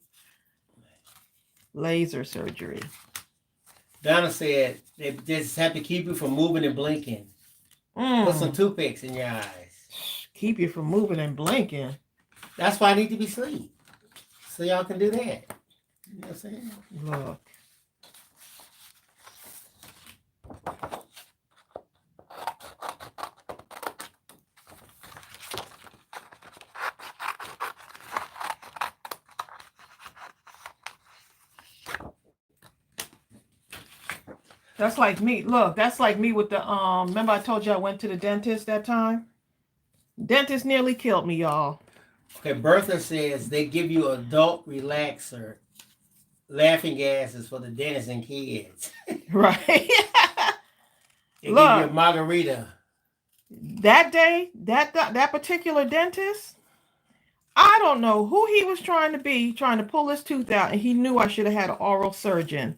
Laser surgery. Donna said they just have to keep you from moving and blinking. Put some toothpicks in your eyes. Keep you from moving and blinking. That's why I need to be asleep, so y'all can do that. You know what I'm saying? Look. That's like me. Look, that's like me with the remember I told you I went to the dentist that time? Dentist nearly killed me, y'all. Okay, Bertha says they give you adult relaxer. Laughing gas is for the dentists and kids. Right. They give you a margarita. That day, that particular dentist, I don't know who he was trying to pull his tooth out, and he knew I should have had an oral surgeon.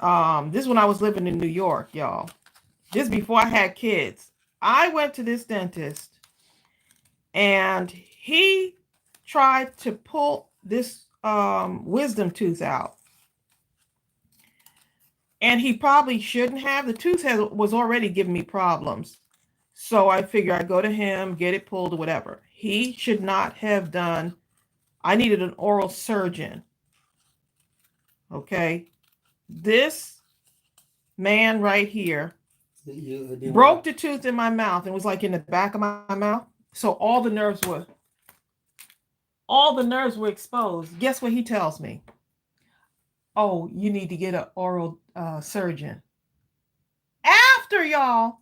This is when I was living in New York, y'all. This is before I had kids. I went to this dentist, and he tried to pull this wisdom tooth out, and he probably shouldn't have. The tooth was already giving me problems, so I figured I'd go to him, get it pulled or whatever. He should not have done. I needed an oral surgeon. Okay, this man right here broke the tooth in my mouth and was like in the back of my mouth, so all the nerves were exposed. Guess what he tells me? Oh, you need to get an oral surgeon. After y'all.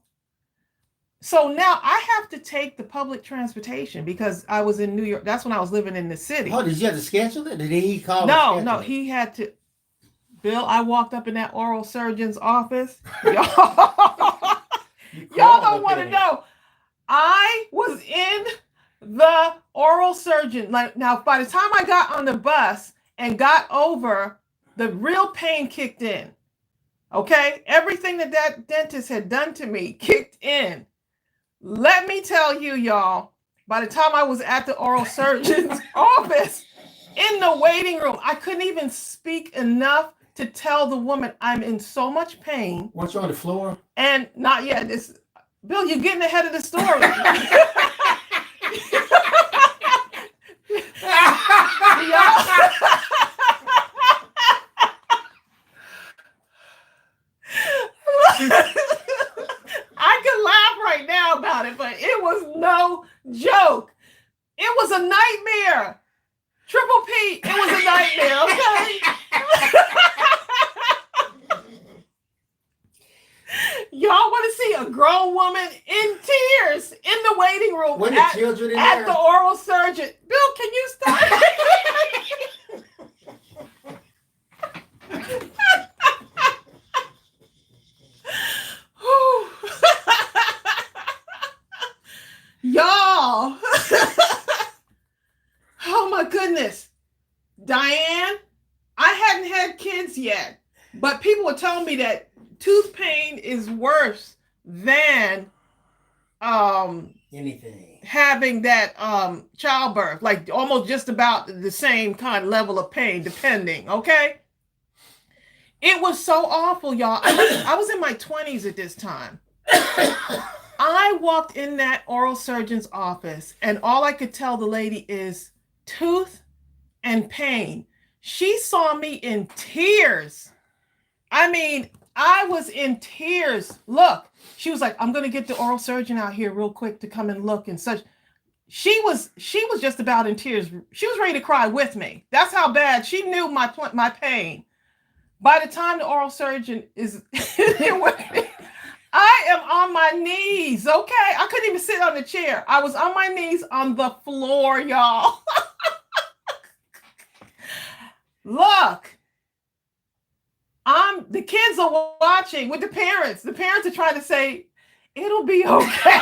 So now I have to take the public transportation because I was in New York. That's when I was living in the city. Oh, did you have to schedule it? Did he call? No, he had to. Bill, I walked up in that oral surgeon's office. Y'all don't want to know. I was in the oral surgeon. Like, now, by the time I got on the bus and got over, the real pain kicked in. Okay? Everything that dentist had done to me kicked in. Let me tell you, y'all, by the time I was at the oral surgeon's office, in the waiting room, I couldn't even speak enough to tell the woman I'm in so much pain. Weren't you on the floor? And not yet. This, Bill, you're getting ahead of the story. I could laugh right now about it, but it was no joke. It was a nightmare. Triple P, it was a nightmare, okay? Y'all want to see a grown woman in tears in the waiting room When the children in at there? the oral surgeon. Bill, can you stop? Y'all. Oh my goodness. Diane, I hadn't had kids yet, but people were telling me that tooth pain is worse than anything having that childbirth, like almost just about the same kind of level of pain, depending. Okay. It was so awful, y'all. I was in my 20s at this time. I walked in that oral surgeon's office and all I could tell the lady is tooth and pain. She saw me in tears. I mean, I was in tears. Look, she was like, I'm going to get the oral surgeon out here real quick to come and look and such. She was just about in tears. She was ready to cry with me. That's how bad she knew my pain. By the time the oral surgeon is here with me, I am on my knees, okay? I couldn't even sit on the chair. I was on my knees on the floor, y'all. Look, the kids are watching with the parents. The parents are trying to say, it'll be okay.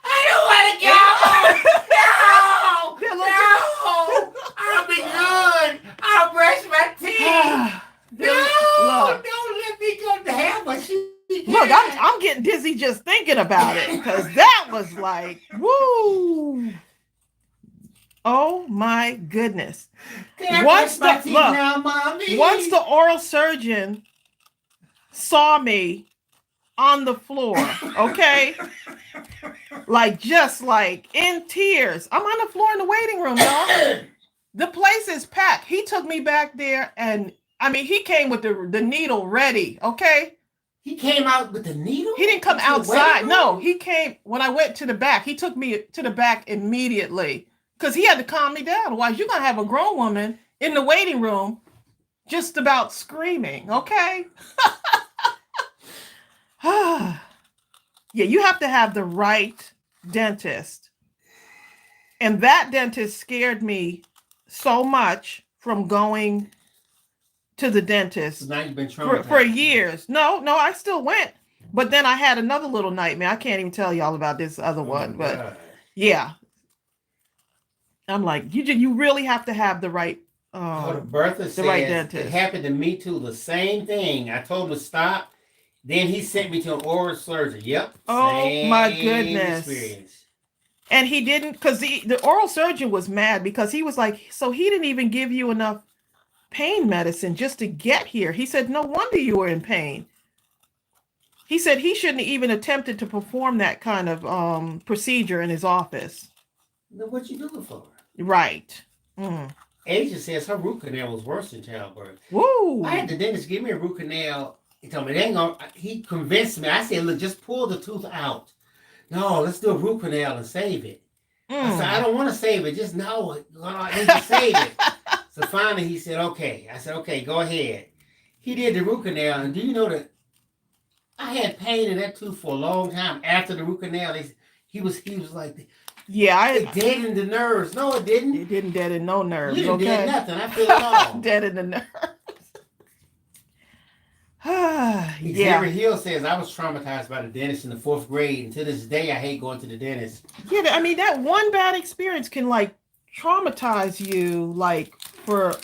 I don't want to go. No, I'll be good. I'll brush my teeth. Don't let me go to heaven. Look, I'm getting dizzy just thinking about it because that was like, woo. Oh my goodness. Once the oral surgeon saw me on the floor, okay? Just like in tears. I'm on the floor in the waiting room, y'all. The place is packed. He took me back there and he came with the needle ready, okay? He came out with the needle? He didn't come outside. No, he came when I went to the back. He took me to the back immediately because he had to calm me down. Otherwise, you're going to have a grown woman in the waiting room just about screaming, okay? Yeah, you have to have the right dentist. And that dentist scared me so much from going to the dentist. So now you've been traumatized for years. No, I still went. But then I had another little nightmare. I can't even tell y'all about this other one. But God. Yeah. I'm like, you really have to have the right Bertha says, right dentist. It happened to me too. The same thing. I told him to stop. Then he sent me to an oral surgeon. Yep. Oh my goodness. Experience. And he didn't, because the oral surgeon was mad because he was like, so he didn't even give you enough pain medicine just to get here. He said, no wonder you were in pain. He said he shouldn't have even attempted to perform that kind of procedure in his office. Then what you doing for? Right. Asia says her root canal was worse than childbirth. Woo! I had the dentist give me a root canal. He told me, he convinced me. I said, look, just pull the tooth out. No, let's do a root canal and save it. I said, I don't want to save it. Just no, I need to save it. So finally he said, okay. I said, okay, go ahead. He did the root canal. And do you know that I had pain in that tooth for a long time after the root canal? He was like, yeah, it deadened the nerves. No, it didn't. It didn't deaden no nerves. You didn't deaden nothing. I feel it all. Deaden the nerves. Xavier Hill says, I was traumatized by the dentist in the 4th grade. And to this day, I hate going to the dentist. Yeah, I mean, that one bad experience can traumatize you for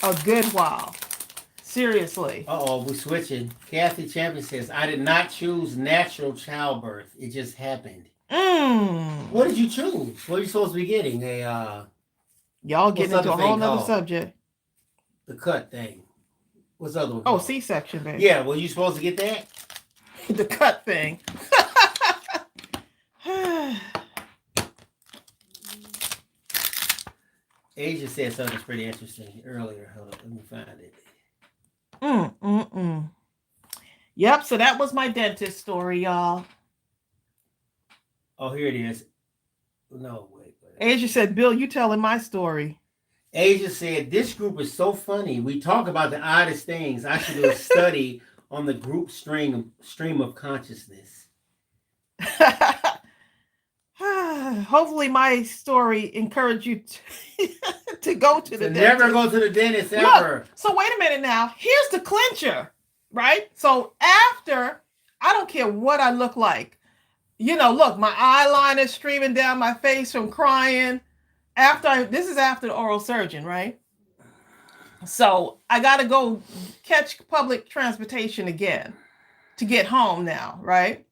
a good while. Seriously. Uh-oh, we're switching. Kathy Champion says, I did not choose natural childbirth. It just happened. What did you choose? What are you supposed to be getting? Y'all getting into a whole nother subject. The cut thing. What's the other one? Oh, C-section, baby. Yeah, were you supposed to get that? The cut thing. Asia said something pretty interesting earlier. Hold on, let me find it. Yep, so that was my dentist story, y'all. Oh, here it is. No, wait. Asia said, Bill, you telling my story. Asia said, this group is so funny. We talk about the oddest things. I should do a study on the group stream of consciousness. Hopefully my story encouraged you to go to the dentist. Never go to the dentist ever. Look, so wait a minute now. Here's the clincher, right? So after, I don't care what I look like. You know, look, my eyeliner streaming down my face from crying. This is after the oral surgeon, right? So I got to go catch public transportation again to get home now, right?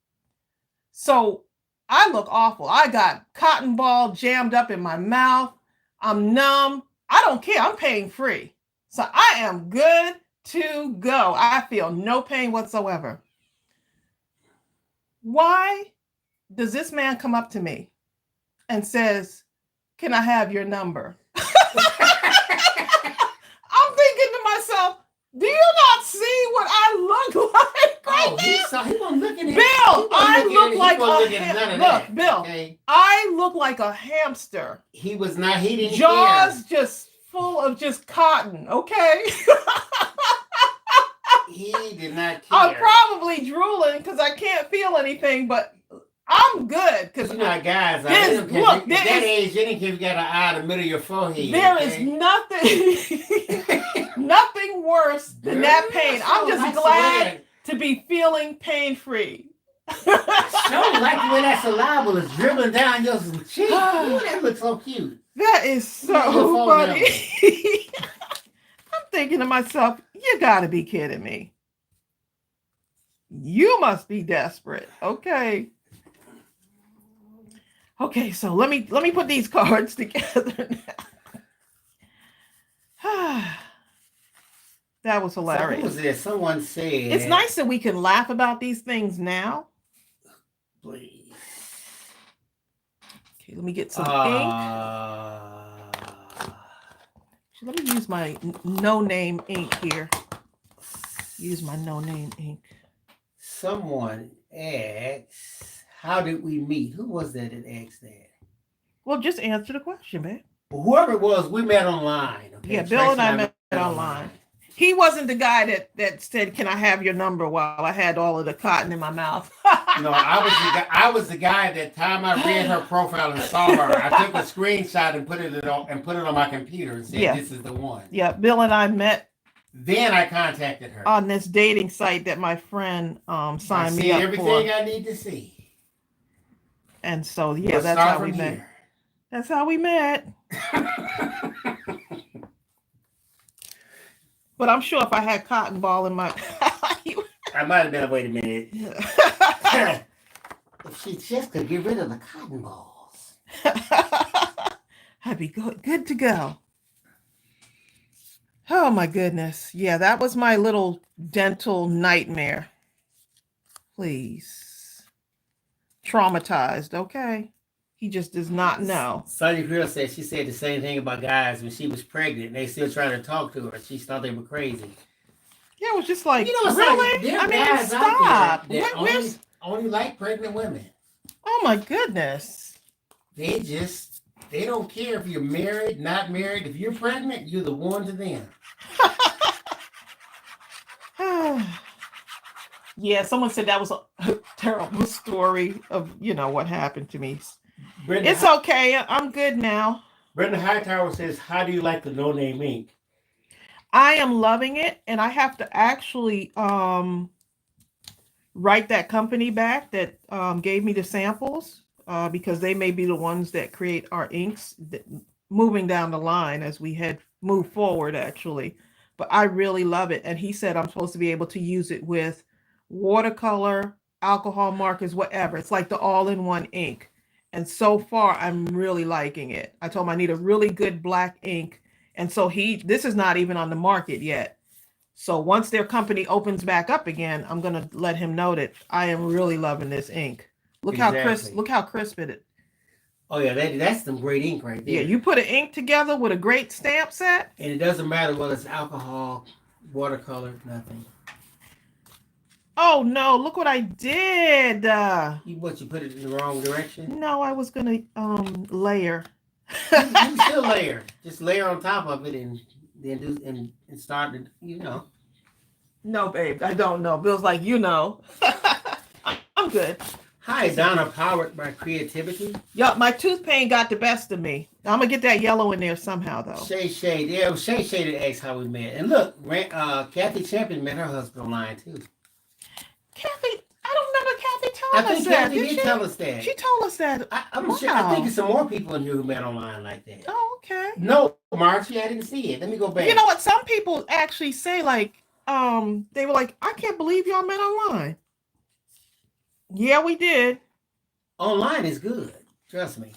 So I look awful. I got cotton ball jammed up in my mouth. I'm numb. I don't care. I'm pain free. So I am good to go. I feel no pain whatsoever. Why does this man come up to me and says, can I have your number? I'm thinking to myself, do you not see what I look like right now? He wasn't looking at Bill, I look like Bill, okay. I look like a hamster. He was not, he didn't Jaws care. just full of just cotton, okay? He did not care. I'm probably drooling because I can't feel anything, but I'm good. Because you know, guys, at that age, you didn't care if you got an eye in the middle of your forehead. There is nothing worse than that pain. I'm just glad to be feeling pain-free. So like the way that saliva is dribbling down your cheek. That looks so cute. That is so funny. I'm thinking to myself, you gotta be kidding me. You must be desperate. Okay. Okay, so let me put these cards together now. That was hilarious. So who was there? Someone said it's nice that we can laugh about these things now. Please. Okay, let me get some ink. Let me use my no-name ink here. Use my no-name ink. Someone asked, how did we meet? Who was that asked that? Well, just answer the question, man. Whoever it was, we met online. Okay? Yeah, Bill and I met online. He wasn't the guy that said, can I have your number while I had all of the cotton in my mouth? No, I was the guy that time I read her profile and saw her. I took a screenshot and put it on my computer and said, this is the one. Yeah, Bill and I met. Then I contacted her. On this dating site that my friend signed me up for. Everything I need to see. And so, yeah, that's how we met. That's how we met. But I'm sure if I had cotton ball in my... I might have been, wait a minute. If she just could get rid of the cotton balls. I'd be good to go. Oh, my goodness. Yeah, that was my little dental nightmare. Please. Traumatized, okay? He just does not know. Sonny Grill said she said the same thing about guys when she was pregnant. And they still trying to talk to her. She thought they were crazy. Yeah, it was just like, really? I mean, stop. That only like pregnant women. Oh, my goodness. They don't care if you're married, not married. If you're pregnant, you're the one to them. Yeah, someone said that was a terrible story of, what happened to me. It's okay. I'm good now. Brenda Hightower says, how do you like the no-name ink? I am loving it. And I have to actually write that company back that gave me the samples because they may be the ones that create our inks moving down the line as we move forward, actually. but I really love it. And he said I'm supposed to be able to use it with watercolor, alcohol markers, whatever. It's like the all-in-one ink. And so far, I'm really liking it. I told him I need a really good black ink. And so this is not even on the market yet. So once their company opens back up again, I'm going to let him know that I am really loving this ink. Look how crisp it is. Oh yeah, that's some great ink right there. Yeah, you put an ink together with a great stamp set. And it doesn't matter whether it's alcohol, watercolor, nothing. Oh no, look what I did. You put it in the wrong direction? No, I was gonna layer. You still layer. Just layer on top of it and then do and start it, No, babe, I don't know. Bill's like, I'm good. Hi, Donna, powered by creativity. Yeah, my tooth pain got the best of me. I'm gonna get that yellow in there somehow, though. Shade. Yeah, it was Shade that asked how we met. And look, Kathy Champion met her husband online too. Kathy, I don't remember Kathy telling us that. Kathy did tell us that. She told us that. I'm sure. I think there's some more people in here who met online like that. Oh, okay. No, Marcy, I didn't see it. Let me go back. You know what? Some people actually say they were like, I can't believe y'all met online. Yeah, we did. Online is good. Trust me.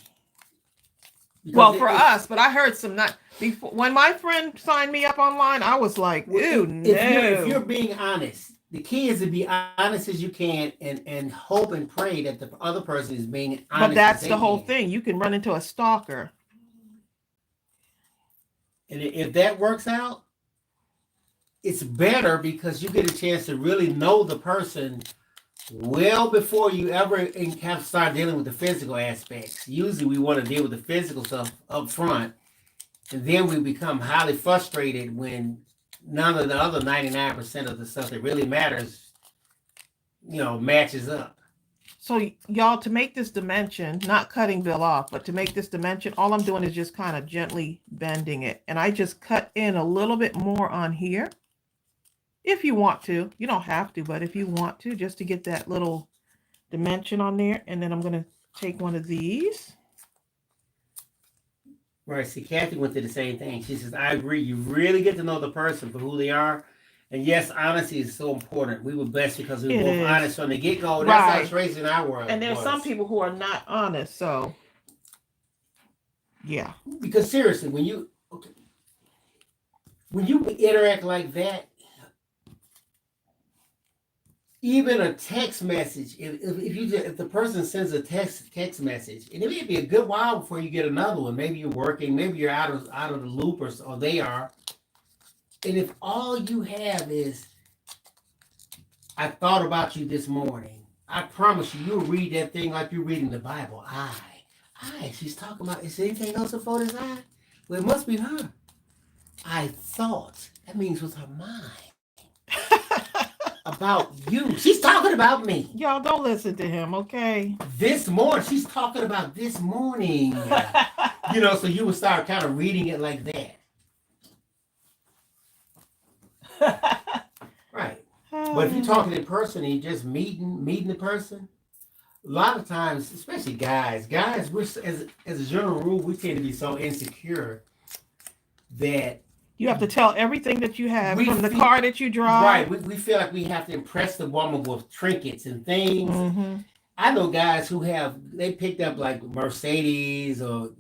Well, for us, but I heard some not before when my friend signed me up online. I was like, "Ew, no." If you're being honest, the key is to be honest as you can, and hope and pray that the other person is being honest. But that's the whole thing. You can run into a stalker, and if that works out, it's better because you get a chance to really know the person well before you ever start dealing with the physical aspects. Usually we want to deal with the physical stuff up front, and then we become highly frustrated when none of the other 99% of the stuff that really matters, matches up. So y'all, to make this dimension, not cutting Bill off, but to make this dimension, all I'm doing is just kind of gently bending it. And I just cut in a little bit more on here. If you want to, you don't have to, but if you want to, just to get that little dimension on there. And then I'm going to take one of these. Right. See, Kathy went through the same thing. She says, I agree. You really get to know the person for who they are. And yes, honesty is so important. We were blessed because we were both honest from the get-go. That's how Tracey and I were. And there's some people who are not honest. So, yeah. Because seriously, when you interact like that, even a text message, if the person sends a text message, and it may be a good while before you get another one. Maybe you're working, maybe you're out of the loop, or they are. And if all you have is, I thought about you this morning, I promise you'll read that thing like you're reading the Bible. She's talking about, is there anything else before this I? Well, it must be her. I thought. That means with her mind. About you. She's talking about me. Y'all don't listen to him, okay? This morning. She's talking about this morning. So you would start kind of reading it like that. Right. But if you're talking in person and you're just meeting the person, a lot of times, especially guys, we're as a general rule, we tend to be so insecure that you have to tell everything that you have from the car that you drive. Right. We feel like we have to impress the woman with trinkets and things. Mm-hmm. I know guys who they picked up like Mercedes or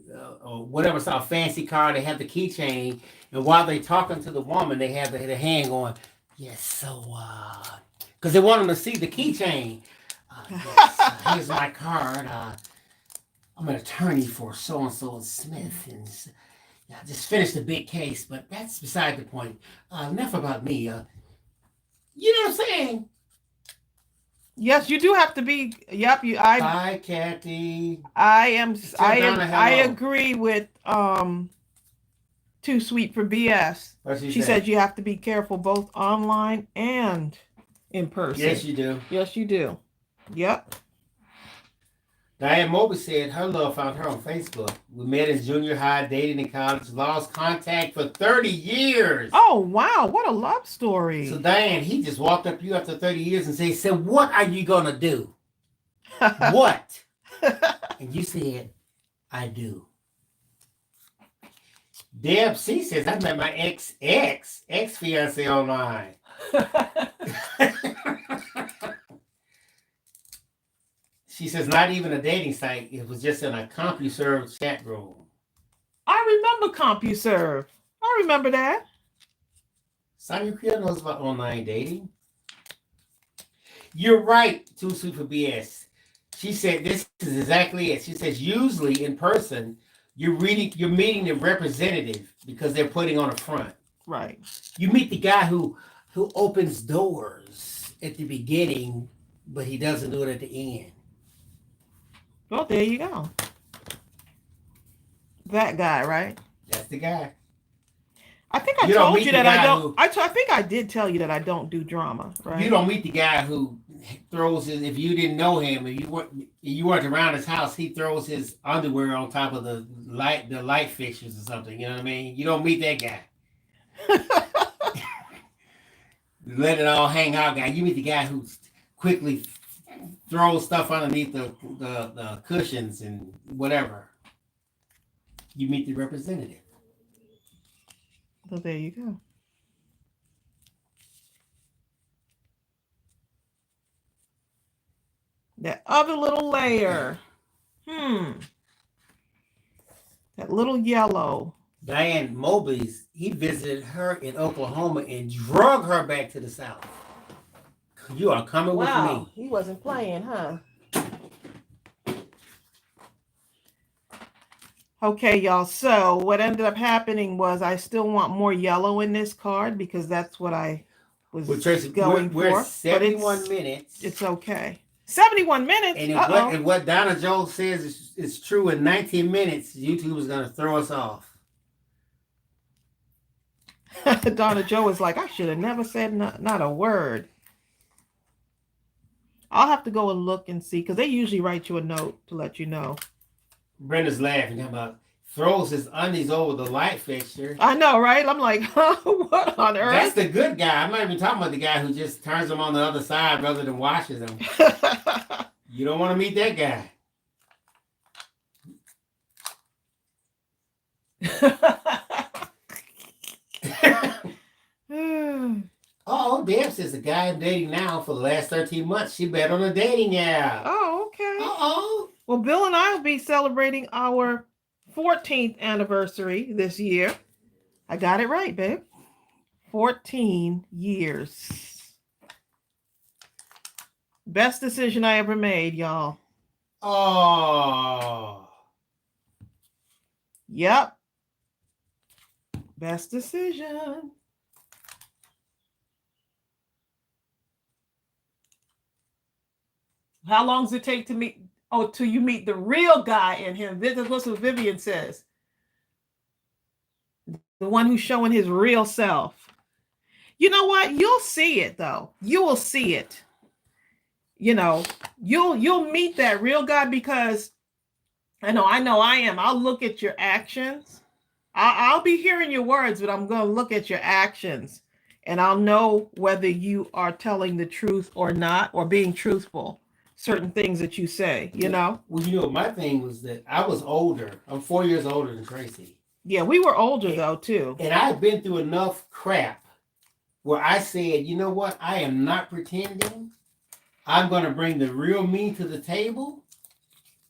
whatever sort of fancy car. They have the keychain, and while they're talking to the woman, they have the hand going, yes, so, because they want them to see the keychain. Yes, here's my card. I'm an attorney for so-and-so Smith, and I just finished a big case, but that's beside the point. Enough about me. You know what I'm saying? Yes, you do have to be. Yep, Hi, Kathy. I agree with Too Sweet for BS. She said you have to be careful both online and in person. Yes, you do. Yes, you do. Yep. Diane Mobley said her love found her on Facebook. We met in junior high, dated in college, lost contact for 30 years. Oh, wow. What a love story. So, Diane, he just walked up to you after 30 years and said, what are you going to do? What? And you said, I do. Deb C says, I met my ex-fiance online. She says, not even a dating site. It was just in a CompuServe chat room. I remember CompuServe. I remember that. Sonia Creel knows about online dating. You're right, Too Sweet for BS. She said this is exactly it. She says usually in person, you're meeting the representative because they're putting on a front. Right. You meet the guy who opens doors at the beginning, but he doesn't do it at the end. Well, there you go. That guy, right? That's the guy. I think I told you that I don't. I think I did tell you that I don't do drama, right? You don't meet the guy who throws his. If you didn't know him, if you weren't around his house, he throws his underwear on top of the light fixtures or something. You know what I mean? You don't meet that guy. Let it all hang out, guy. You meet the guy who quickly throws stuff underneath the cushions and whatever. You meet the representative. Well, there you go. That other little layer. That little yellow. Diane Mobley's, he visited her in Oklahoma and drug her back to the South. You are coming with me. He wasn't playing, huh? Okay, y'all. So what ended up happening was I still want more yellow in this card because that's what I was Tracy, going we're for. 71 minutes. It's okay. 71 minutes. And what Donna Jones says is true. In 19 minutes, YouTube is going to throw us off. Donna Joe is like, I should have never said not a word. I'll have to go and look and see because they usually write you a note to let you know. Brenda's laughing about throws his undies over the light fixture. I know, right? I'm like, huh? What on earth? That's the good guy. I'm not even talking about the guy who just turns them on the other side rather than washes them. You don't want to meet that guy. Oh, Deb says the guy I'm dating now for the last 13 months. She bet on a dating app. Oh, okay. Uh-oh. Well, Bill and I will be celebrating our 14th anniversary this year. I got it right, babe. 14 years. Best decision I ever made, y'all. Oh. Yep. Best decision. How long does it take to meet? Oh, till you meet the real guy in him. This is what Vivian says. The one who's showing his real self. You know what? You'll see it though. You will see it. You know, you'll meet that real guy because I know I am. I'll look at your actions. I'll be hearing your words, but I'm going to look at your actions and I'll know whether you are telling the truth or not, or being truthful. Certain things that you say, you know? Well, you know, my thing was that I was older. I'm 4 years older than Tracy. Yeah, we were older though, too. And I've been through enough crap where I said, you know what? I am not pretending. I'm going to bring the real me to the table.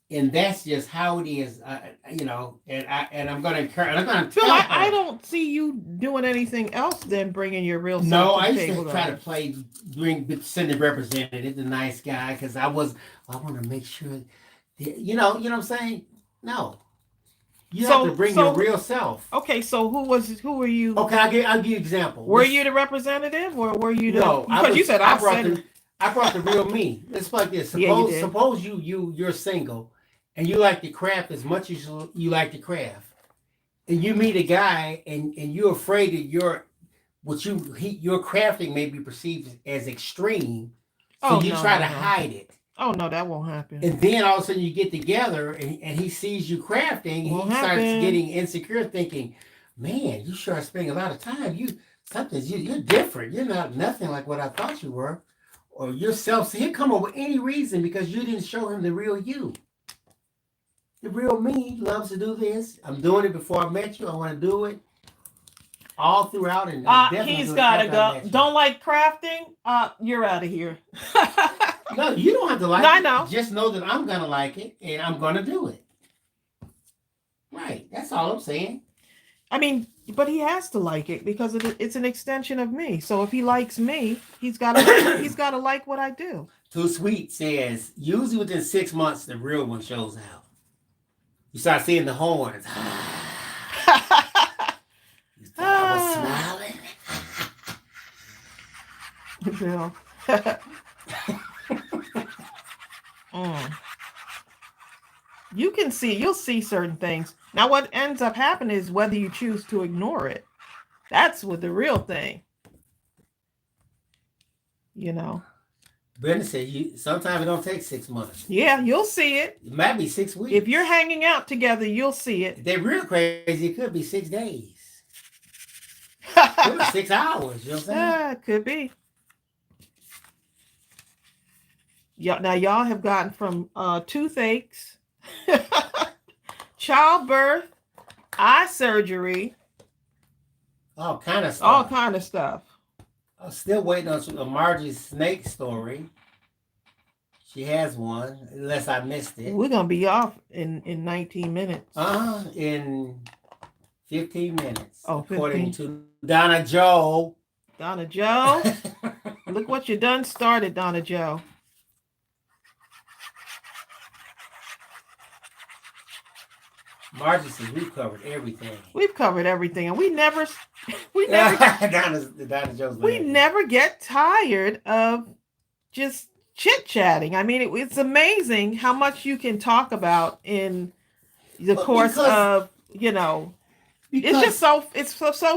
And that's just how it is, you know. And I'm going to encourage. I'm going to Phil, I don't see you doing anything else than bringing your real self. No, to the I used table, to try to play, send the representative, the nice guy, because I want to make sure, you know what I'm saying? No, you have to bring your real self. Okay, so who were you? Okay, I'll give you an example. Were you the representative, or were you the? No, because you said I brought the real me. It's like this. Suppose you're single. And you like to craft as much as you like to craft, and you meet a guy, and you're afraid that your crafting may be perceived as extreme, so you try to hide it. Oh no, that won't happen. And then all of a sudden you get together, and he sees you crafting, and he starts getting insecure, thinking, "Man, you sure are spending a lot of time. You're different. You're not nothing like what I thought you were, or yourself." So he'll come up with any reason because you didn't show him the real you. The real me loves to do this. I'm doing it before I met you. I want to do it all throughout, and He's gotta go. Don't like crafting? You're out of here. No, you don't have to like it. I know. Just know that I'm gonna like it, and I'm gonna do it. Right. That's all I'm saying. I mean, but he has to like it because it's an extension of me. So if he likes me, he's gotta like what I do. Too Sweet says usually within 6 months the real one shows out. You start seeing the horns. You thought I was smiling. Bill. You'll see certain things. Now, what ends up happening is whether you choose to ignore it. That's what the real thing. You know. Brenda said sometimes it don't take 6 months. Yeah, you'll see it. It might be 6 weeks. If you're hanging out together, you'll see it. If they're real crazy, it could be 6 days. Could be 6 hours, you know what I'm saying? It could be. Yeah, now y'all have gotten from toothaches, childbirth, eye surgery, all kind of stuff. I'm still waiting on Margie's snake story. She has one, unless I missed it. We're gonna be off in 19 minutes. In 15 minutes. Oh, 15. According to Donna Joe. Donna Joe, look what you done started, Donna Joe. Margie says we've covered everything. We've covered everything, and we never Donna Joe's we never get tired of just chit-chatting. I mean, it's amazing how much you can talk about in the course of, it's just so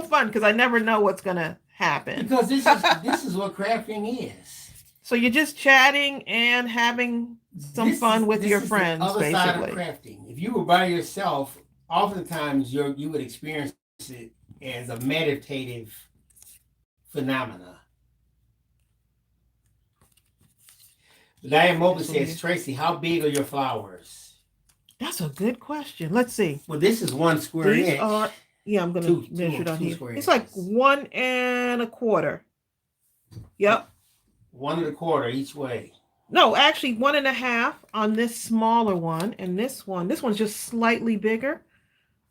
fun because I never know what's gonna happen. Because this is what crafting is. So you're just chatting and having some fun with your friends, the other basically. Side of crafting. If you were by yourself, oftentimes you would experience it as a meditative phenomena. Diane Mobley says, Tracey, how big are your flowers? That's a good question. Let's see. Well, this is 1 square inch. I'm going to measure it on here. It's like 1 1/4. Yep. 1 1/4 each way. No, actually 1 1/2 on this smaller one, and this one's just slightly bigger.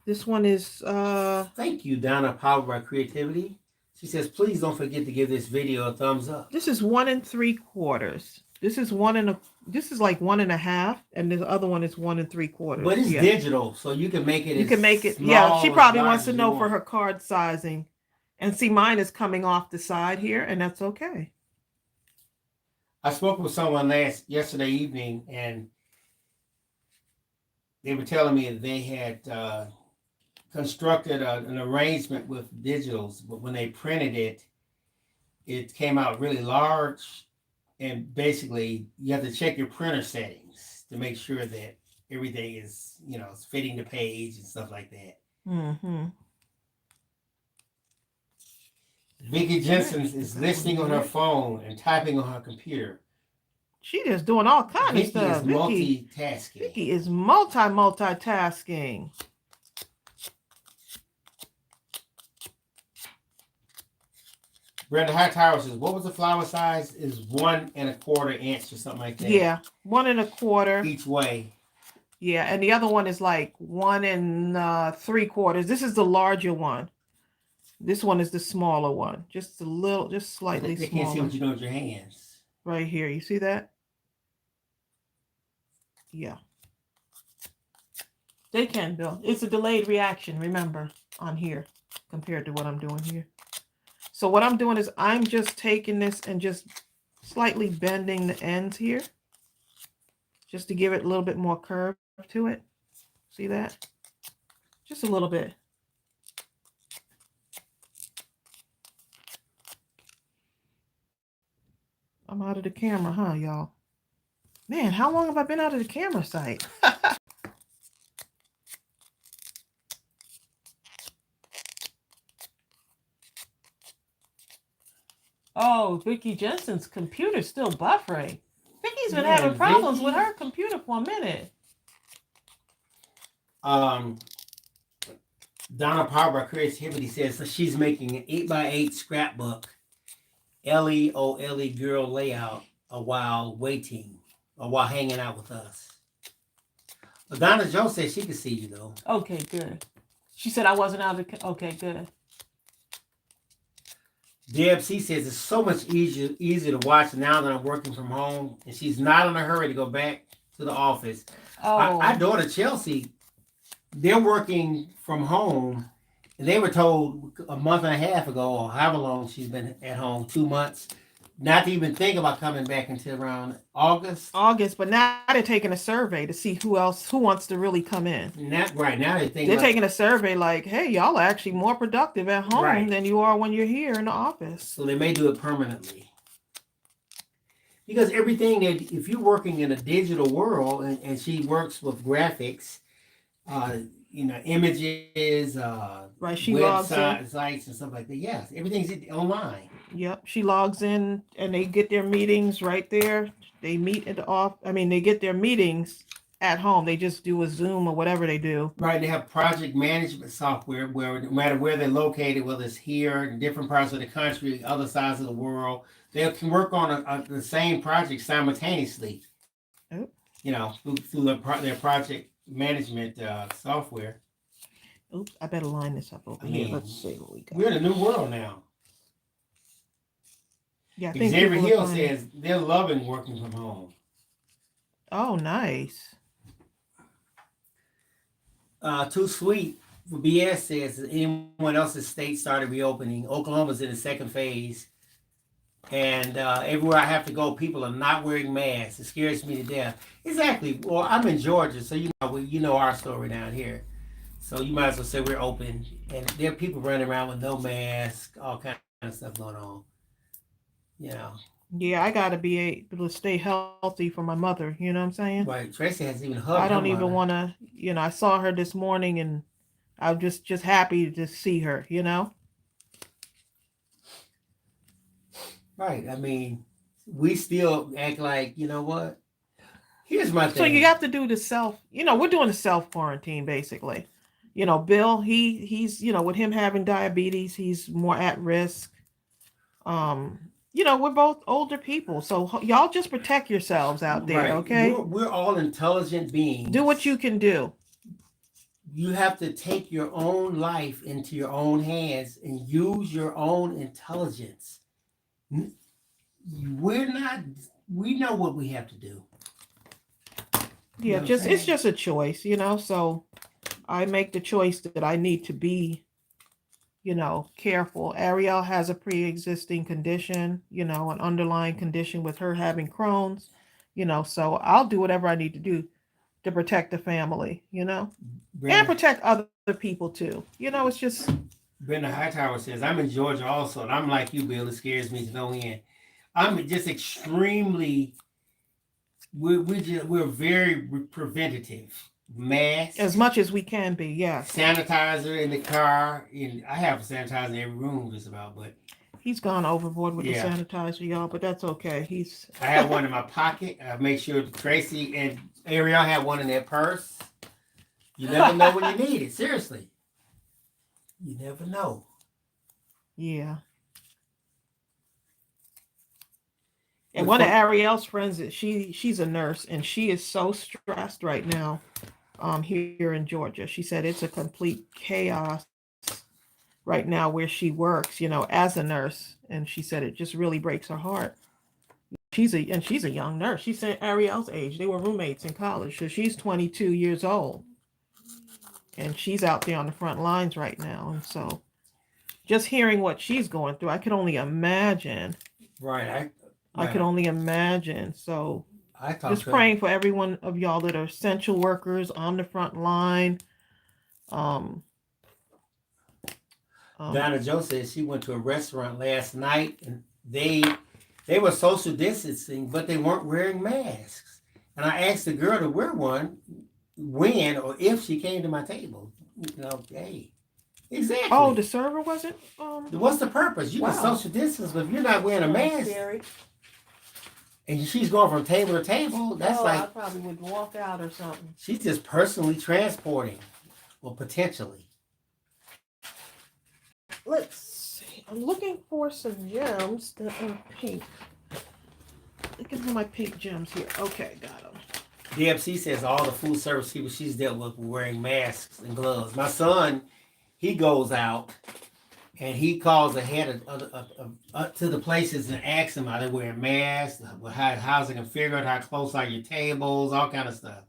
This one is Thank you, Donna, powered by creativity. She says, please don't forget to give this video a thumbs up. This is 1 3/4. This is this is like 1 1/2, and the other one is 1 3/4. But it's digital, so you can make it. You can make it. Yeah, she probably wants to know for her card sizing, and see, mine is coming off the side here, and that's okay. I spoke with someone yesterday evening, and they were telling me that they had constructed an arrangement with digitals, but when they printed it, it came out really large. And basically, you have to check your printer settings to make sure that everything is, fitting the page and stuff like that. Mm-hmm. Vicky Jensen is listening on her phone and typing on her computer. She is doing all kinds of stuff. Multitasking. Vicky is multitasking. Brenda Hightower says, what was the flower size? Is 1 1/4 inch or something like that? Yeah, 1 1/4 each way. Yeah, and the other one is like 1 3/4. This is the larger one. This one is the smaller one. Just slightly smaller. They can't see what you're doing with your hands. Right here, you see that? Yeah. They can, Bill. It's a delayed reaction, remember, on here compared to what I'm doing here. So what I'm doing is I'm just taking this and just slightly bending the ends here just to give it a little bit more curve to it. See that? Just a little bit. I'm out of the camera, huh, y'all? Man, how long have I been out of the camera site? Oh, Vicky Jensen's computer's still buffering. Vicky's been having problems with her computer for a minute. Donna Parber Creativity says that she's making an 8x8 scrapbook, LEOLE girl layout, while hanging out with us. Well, Donna Joe said she could see you though. Okay, good. She said I wasn't out of the. Okay, good. Deb C says it's so much easier to watch now that I'm working from home, and she's not in a hurry to go back to the office. Oh, Our daughter Chelsea, they're working from home, and they were told a month and a half ago, or however long she's been at home, 2 months, not to even think about coming back until around August. but now they're taking a survey to see who wants to really come in. Not right now They're taking a survey like, hey, y'all are actually more productive at home Right. than you are when you're here in the office. So they may do it permanently. Because everything that, if you're working in a digital world, and she works with graphics, images, Right, she logs in. websites and stuff like that. Yes, everything's online. Yep, she logs in and they get their meetings right there. They meet at the they get their meetings at home. They just do a Zoom or whatever they do. Right, they have project management software where no matter where they're located, whether it's here, in different parts of the country, other sides of the world, they can work on the same project simultaneously. Oh. Through their project management software. Oops, I better line this up over here. Let's see what we got. We're in a new world now. Yeah, I think Xavier Hill says they're loving working from home. Oh, nice. Too Sweet for BS says anyone else's state started reopening. Oklahoma's in the second phase. And everywhere I have to go, people are not wearing masks. It scares me to death. Exactly. Well, I'm in Georgia, so you know our story down here. So you might as well say we're open. And there are people running around with no mask, all kind of stuff going on. Yeah, I gotta be able to stay healthy for my mother. You know what I'm saying? Right. Tracy hasn't even hugged. I don't even want to. I saw her this morning, and I'm just happy to see her. Right. I mean, we still act like, what? Here's my thing. So you have to do the self. We're doing the self quarantine basically. Bill, he's with him having diabetes, he's more at risk. We're both older people, so y'all just protect yourselves out there, right. Okay? We're all intelligent beings. Do what you can do. You have to take your own life into your own hands and use your own intelligence. We know what we have to do. Yeah, it's just a choice, so I make the choice that I need to be, careful. Ariel has a pre-existing condition, an underlying condition with her having Crohn's, so I'll do whatever I need to do to protect the family, and protect other people too. It's just. Brenda Hightower says, I'm in Georgia also, and I'm like you, Bill. It scares me to no end. I'm just extremely, we're very preventative. Mask. As much as we can be, yeah. Sanitizer in the car. I have a sanitizer in every room just about, but. He's gone overboard with the sanitizer, y'all, but that's okay. I have one in my pocket. I make sure Tracy and Ariel have one in their purse. You never know when you need it. Seriously. You never know. Yeah. And one of Ariel's friends, she's a nurse, and she is so stressed right now here in Georgia. She said it's a complete chaos right now where she works, as a nurse. And she said it just really breaks her heart. She's a young nurse. She said Ariel's age. They were roommates in college. So she's 22 years old. And she's out there on the front lines right now. And so just hearing what she's going through, I could only imagine. Right. I could only imagine. So just praying for every one of y'all that are essential workers on the front line. Donna Joe says she went to a restaurant last night, and they were social distancing, but they weren't wearing masks. And I asked the girl to wear one when or if she came to my table. Hey, exactly. Oh, the server wasn't. What's the purpose? You can social distance, but if you're not wearing a mask, scary. And she's going from table to table, that's like I probably would walk out or something. She's just personally transporting. Well, potentially. Let's see. I'm looking for some gems that are pink. Looking for my pink gems here. Okay, got them. DFC says all the food service people she's dealt with were wearing masks and gloves. My son, he goes out and he calls ahead to the places and asks them are they wearing masks, how's it configured, how close are your tables, all kind of stuff.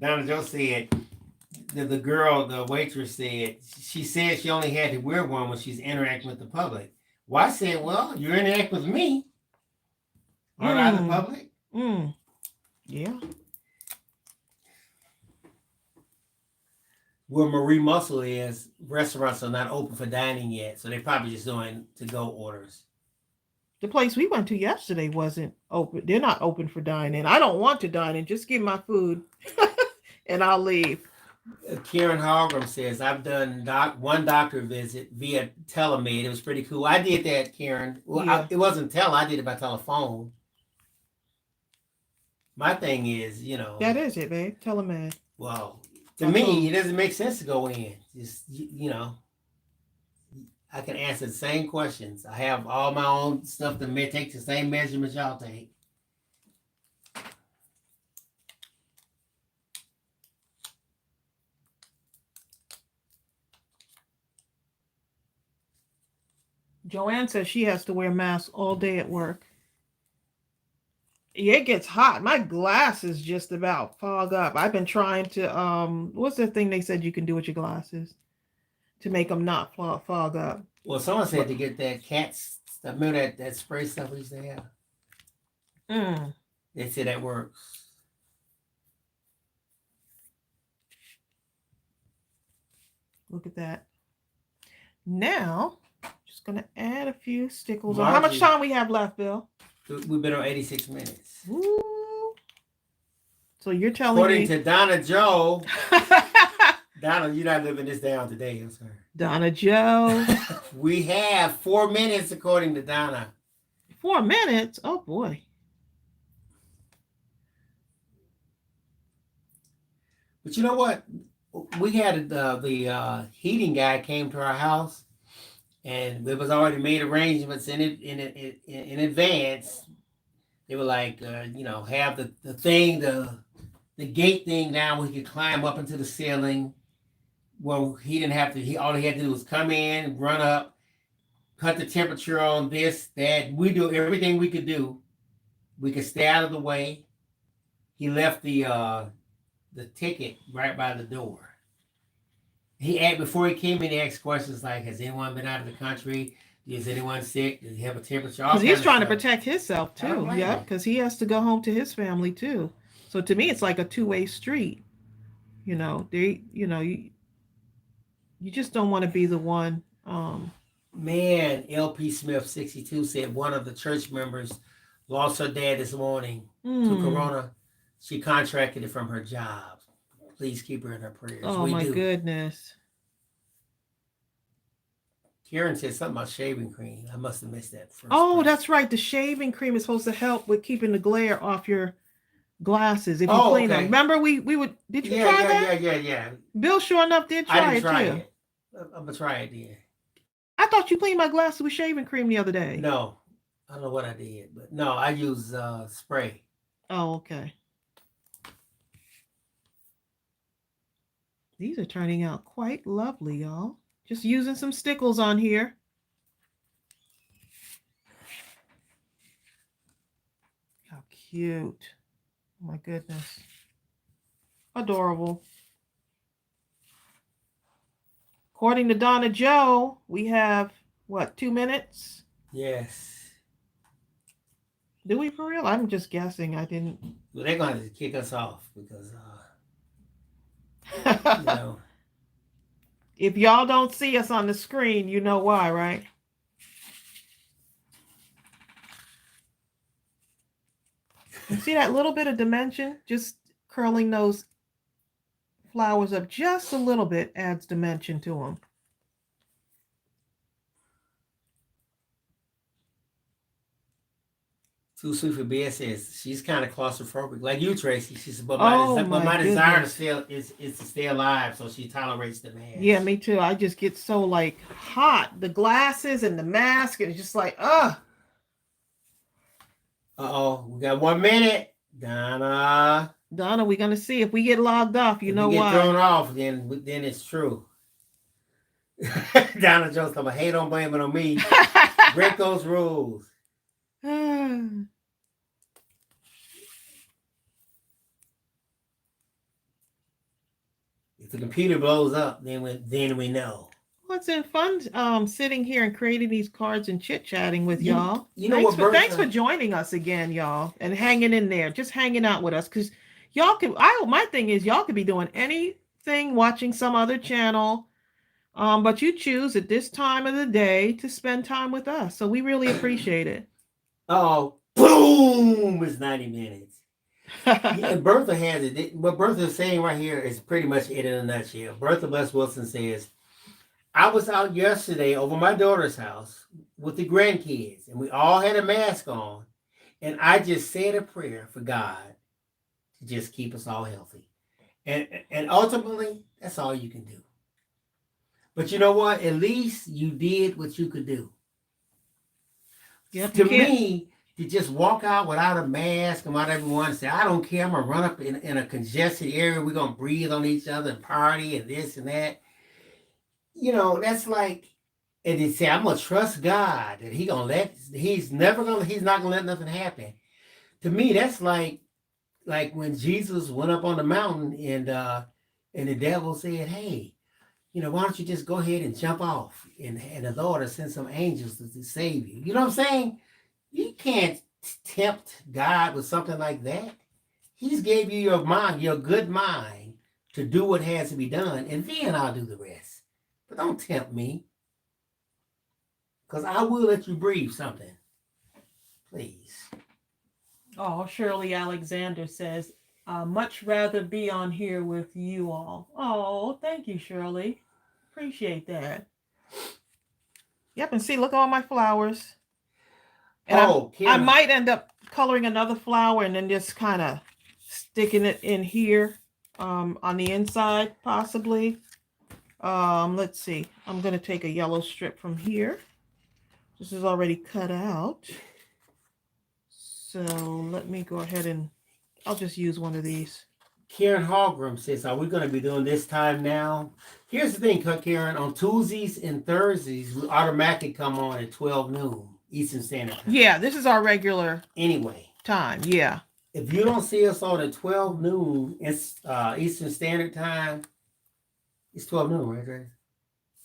Donna Joe said, the girl, the waitress said, she said she only had to wear one when she's interacting with the public. Well, I said, well, you're interacting with me. Aren't I the public? Yeah. Where Marie Muscle is, restaurants are not open for dining yet, so they're probably just doing to-go orders. The place we went to yesterday wasn't open. They're not open for dining. I don't want to dine in. Just give my food and I'll leave. Karen Hallgrim says, I've done one doctor visit via telemed. It was pretty cool. I did that, Karen. Well, Yeah. it wasn't I did it by telephone. My thing is, That is it, babe. Telemed. Well, to me, it doesn't make sense to go in. Just, I can answer the same questions. I have all my own stuff that may take the same measurements y'all take. Joanne says she has to wear masks all day at work. Yeah, it gets hot. My glasses just about fog up. I've been trying to, what's the thing they said you can do with your glasses to make them not fog up? Well, someone said to get that cat stuff. Remember that spray stuff we used to have? They said that works. Look at that. Now, just going to add a few stickles. How much time we have left, Bill? We've been on 86 minutes. Ooh. So you're telling me. According to Donna Joe. Donna, you're not living this down today, I'm sorry. Donna Joe. We have 4 minutes, according to Donna. 4 minutes? Oh, boy. But you know what? We had the heating guy came to our house, and it was already made arrangements in advance. They were like, have the thing, the gate thing now. We could climb up into the ceiling. Well, he didn't have to. All he had to do was come in, run up, cut the temperature on this, that. We do everything we could do. We could stay out of the way. He left the ticket right by the door. Before he came in, he asked questions like, has anyone been out of the country? Is anyone sick? Does he have a temperature? Because he's trying to protect himself too. Yeah, because he has to go home to his family too. So to me, it's like a two-way street. You just don't want to be the one. Man, LP Smith 62 said one of the church members lost her dad this morning to corona. She contracted it from her job. Please keep her in her prayers. Oh, my goodness. Karen said something about shaving cream. I must have missed that first. Oh, that's right. The shaving cream is supposed to help with keeping the glare off your glasses if you clean them. Remember, we would. Did you try that? Yeah. Bill, sure enough, did try it too. I'm gonna try it then. I thought you cleaned my glasses with shaving cream the other day. No, I don't know what I did, but no, I use spray. Oh, okay. These are turning out quite lovely, y'all. Just using some stickles on here. How cute. Oh my goodness. Adorable. According to Donna Joe, we have, 2 minutes? Yes. Do we for real? I'm just guessing. I didn't. Well, they're going to kick us off because, If y'all don't see us on the screen, you know why, right? You see that little bit of dimension? Just curling those flowers up just a little bit adds dimension to them. Too Sweet for Bed says she's kind of claustrophobic, like you, Tracy. She said, but Oh my my desire to goodness. still is to stay alive, so she tolerates the Yeah, mask. me too. I just get so like hot. The glasses and the mask, and it's just like, ugh. Uh-oh, we got 1 minute. Donna. Donna, we're gonna see if we get logged off. You If know we get why? thrown off, then it's true. Donna Jones, I'm a hate, don't blame it on me. Break those rules. If the computer blows up, then we know. Well, it's been fun sitting here and creating these cards and chit-chatting with y'all. You know what, Thanks for joining us again, y'all, and hanging in there, just hanging out with us. Because y'all can my thing is y'all could be doing anything, watching some other channel. But you choose at this time of the day to spend time with us. So we really appreciate it. Oh, boom! It's 90 minutes. And Bertha has it. What Bertha is saying right here is pretty much it in a nutshell. Bertha Bless Wilson says, I was out yesterday over my daughter's house with the grandkids, and we all had a mask on. And I just said a prayer for God to just keep us all healthy. And ultimately, that's all you can do. But you know what? At least you did what you could do. Yep, To me, to just walk out without a mask and without everyone say, I don't care, I'm going to run up in a congested area. We're going to breathe on each other and party and this and that. You know, that's like, and they say, I'm going to trust God that he's not going to let nothing happen. To me, that's like when Jesus went up on the mountain and the devil said, hey, you know, why don't you just go ahead and jump off and the Lord will send some angels to save you. You know what I'm saying? You can't tempt God with something like that. He's gave you your mind, your good mind to do what has to be done, and then I'll do the rest. But don't tempt me, because I will let you breathe something. Please. Oh, Shirley Alexander says, much rather be on here with you all. Oh, thank you, Shirley. Appreciate that. Yep, and see, look at all my flowers. And I might end up coloring another flower and then just kind of sticking it in here on the inside, possibly. Let's see. I'm going to take a yellow strip from here. This is already cut out. So let me go ahead and I'll just use one of these. Karen Hallgrim says, are we going to be doing this time now? Here's the thing, Karen. On Tuesdays and Thursdays, we automatically come on at 12 noon Eastern Standard Time. Yeah, this is our regular time. Yeah. If you don't see us on at 12 noon Eastern Standard Time, it's 12 noon, right, Ray?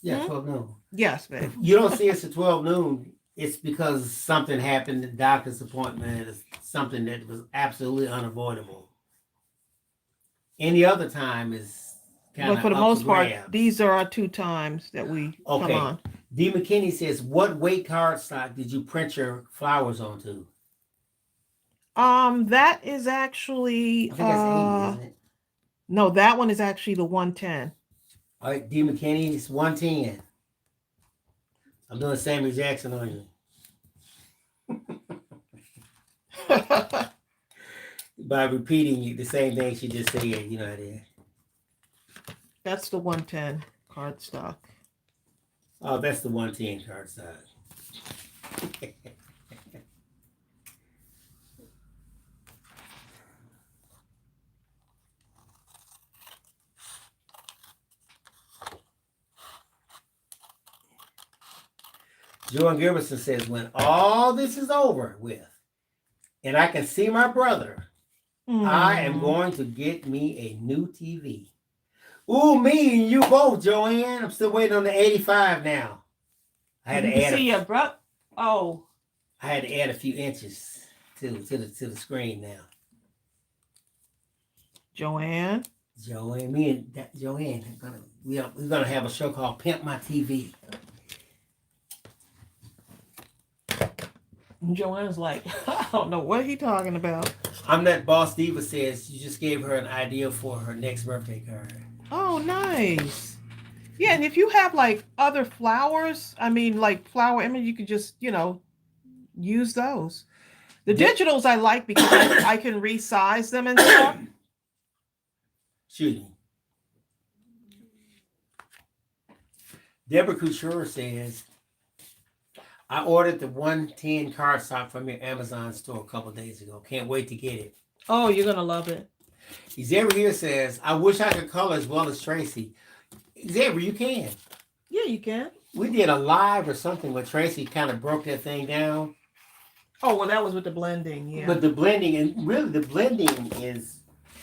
Yeah, 12 noon. Yes, babe. If you don't see us at 12 noon, it's because something happened, the doctor's appointment, something that was absolutely unavoidable. Any other time is kind of but for the most part, these are our two times that we come on. D. McKinney says, what weight cardstock did you print your flowers onto? That is actually I think that's 80, isn't it? No, that one is actually the 110. All right, D. McKinney, it's 110. I'm doing Sammy Jackson on you. By repeating the same thing she just said, you know what I mean? That's the 110 cardstock. Oh, that's the 110 cardstock. Joan Gilbertson says, when all this is over with, and I can see my brother, I am going to get me a new TV. Ooh, me and you both, Joanne. I'm still waiting on the 85 now. I had to add your bro. Oh. I had to add a few inches to the screen now. Joanne, me and Joanne, we're gonna have a show called Pimp My TV. Joanne's like, I don't know what he's talking about. I'm that boss diva says you just gave her an idea for her next birthday card. Oh, nice. Yeah, and if you have like other flowers, I mean like flower image, you could just, use those. The digitals I like because I can resize them and stuff. Excuse me. Deborah Couture says, I ordered the 110 cardstock from your Amazon store a couple days ago. Can't wait to get it. Oh, you're gonna love it. Xavier here says, I wish I could color as well as Tracey. Xavier, you can. Yeah, you can. We did a live or something where Tracey kind of broke that thing down. Oh, well, that was with the blending, yeah. But the blending, and really the blending is...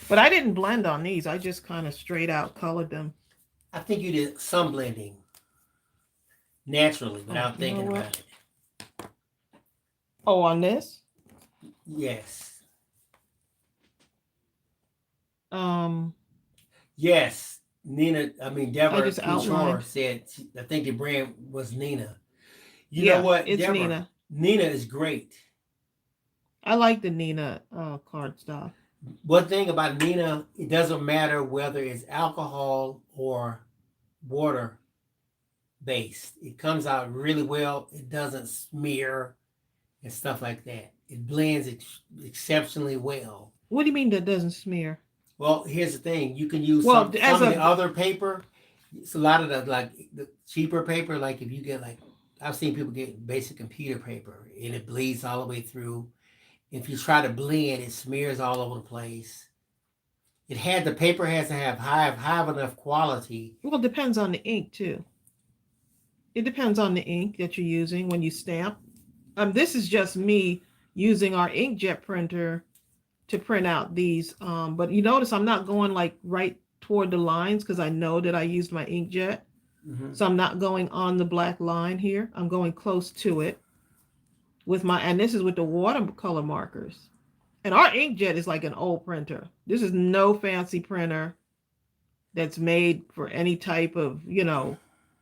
But I didn't blend on these. I just kind of straight out colored them. I think you did some blending. Naturally, without thinking about it. Oh, on this? Yes. Yes. Nina, Deborah Couture said, I think the brand was Nina. You know what? It's Deborah, Nina. Nina is great. I like the Nina cardstock. One thing about Nina, it doesn't matter whether it's alcohol or water based. It comes out really well. It doesn't smear and stuff like that. It blends exceptionally well. What do you mean that doesn't smear? Well, here's the thing. You can use some of the other paper. It's a lot of the cheaper paper. Like if you get I've seen people get basic computer paper and it bleeds all the way through. If you try to blend, it smears all over the place. The paper has to have high enough quality. Well, it depends on the ink too. It depends on the ink that you're using when you stamp. This is just me using our inkjet printer to print out these. But you notice I'm not going right toward the lines because I know that I used my inkjet. Mm-hmm. So I'm not going on the black line here. I'm going close to it and this is with the watercolor markers. And our inkjet is like an old printer. This is no fancy printer that's made for any type of,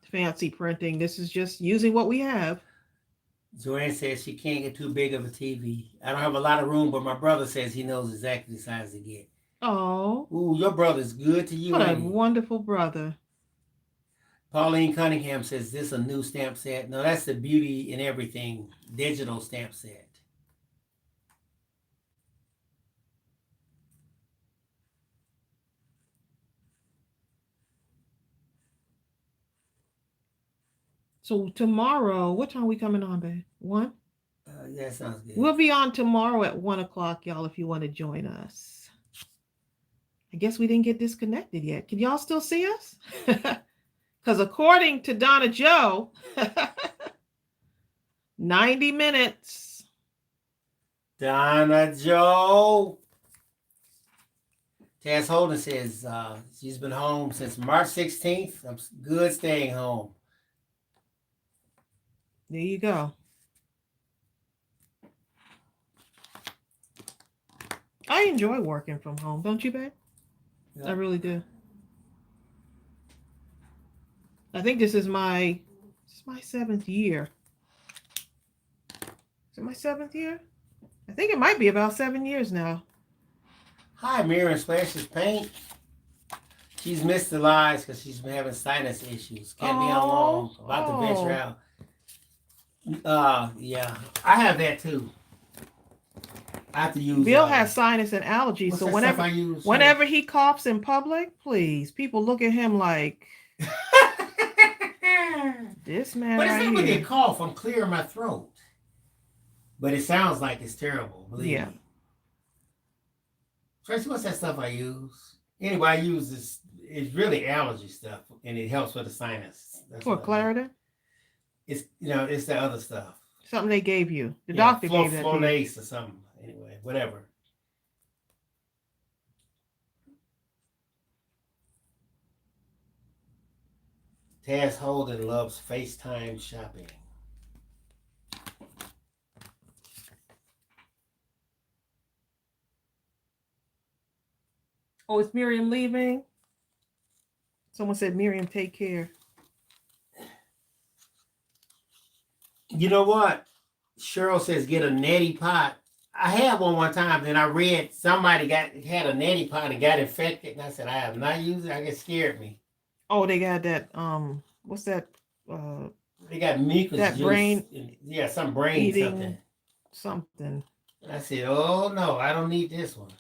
fancy printing. This is just using what we have. Joanne says she can't get too big of a TV. I don't have a lot of room, but my brother says he knows exactly the size to get. Oh. Ooh, your brother's good to you. What a wonderful brother. Pauline Cunningham says, this a new stamp set? No, that's the Beauty and Everything digital stamp set. So tomorrow, what time are we coming on, babe? 1? Yeah, sounds good. We'll be on tomorrow at 1 o'clock, y'all, if you want to join us. I guess we didn't get disconnected yet. Can y'all still see us? Because according to Donna Joe, 90 minutes. Donna Joe. Taz Holden says she's been home since March 16th. I'm good staying home. There you go. I enjoy working from home, don't you, babe? Yep. I really do. I think this is my 7th year. Is it my 7th year? I think it might be about 7 years now. Hi, Miriam Splashes Paint. She's missed the lives because she's been having sinus issues. Can't be on long. About to venture out. Yeah, I have that too. I have to use. Bill has sinus and allergies, so whenever he coughs in public, please, people look at him like this man. But it's right not here. really a cough. I'm clearing my throat, but it sounds like it's terrible. Believe me. Tracy, what's that stuff I use? Anyway, I use this. It's really allergy stuff, and it helps with the sinus. For Claritin? It's it's the other stuff. Something they gave you. The doctor gave that to you. Flonase or something. Anyway, whatever. Taz Holden loves FaceTime shopping. Oh, is Miriam leaving? Someone said, Miriam, take care. You know what? Cheryl says, get a neti pot. I had one time, then I read somebody had a neti pot and got infected. And I said, I have not used it. I get scared me. Oh, they got that, what's that? They got mucus that juice. Brain. Some brain eating something. I said, "Oh no, I don't need this one.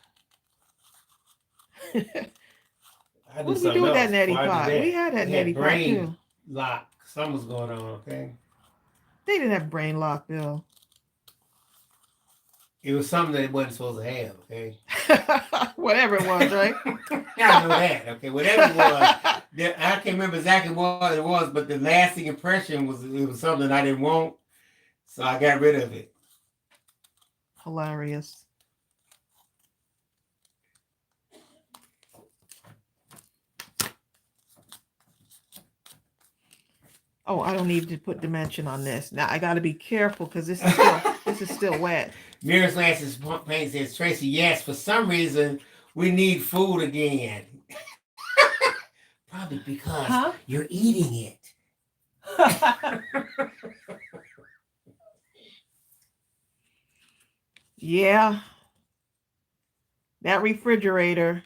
I do What did we do something with that else neti before I do pot? We that." had that It had neti pot brain too. lock. Something was going on. Okay. They didn't have brain lock, Bill. It was something that it wasn't supposed to have. Okay. Whatever it was, right? I know that. Okay. Whatever it was, I can't remember exactly what it was, but the lasting impression was it was something I didn't want, so I got rid of it. Hilarious. Oh, I don't need to put dimension on this. Now I got to be careful because this is still wet. Mirror's Lance's paint says, Tracy, yes, for some reason we need food again. Probably because you're eating it. Yeah. That refrigerator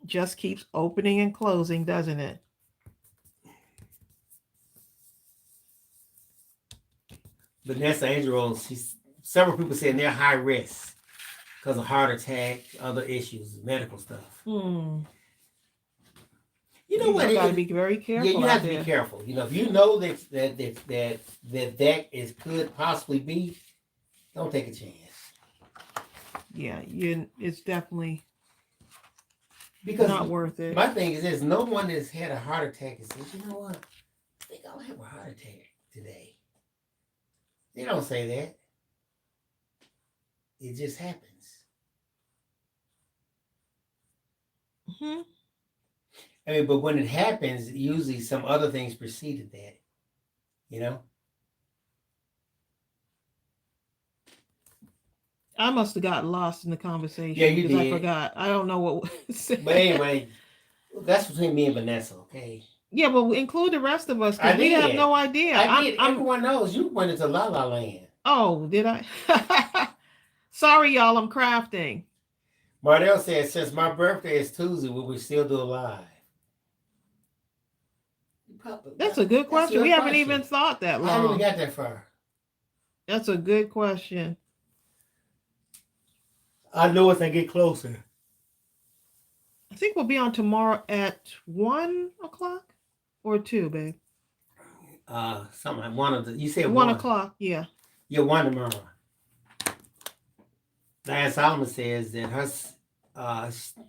just keeps opening and closing, doesn't it? Vanessa Angel, several people saying they're high risk because of heart attack, other issues, medical stuff. You know what? You got to be very careful. Yeah, you have to be careful. You know, if you know that is could possibly be, don't take a chance. Yeah, it's definitely because not worth it. My thing is this: no one has had a heart attack and says, "You know what? I think I'll have a heart attack today." They don't say that. It just happens. Mm-hmm. I mean, but when it happens, usually some other things preceded that. You know? I must have gotten lost in the conversation. Yeah, you because did. I forgot. I don't know what was said. But anyway, that's between me and Vanessa, okay? Yeah, but include the rest of us because we have no idea. I did. Everyone knows you went into La La Land. Oh, did I? Sorry, y'all. I'm crafting. Mardell says, since my birthday is Tuesday, will we still do a live? That's a good question. We haven't even thought that long. I haven't even got that far. That's a good question. I know as I get closer. I think we'll be on tomorrow at 1 o'clock or 2, babe. Something like one of the. You said 1 o'clock. Yeah. Yeah, 1 tomorrow. Diane Solomon says that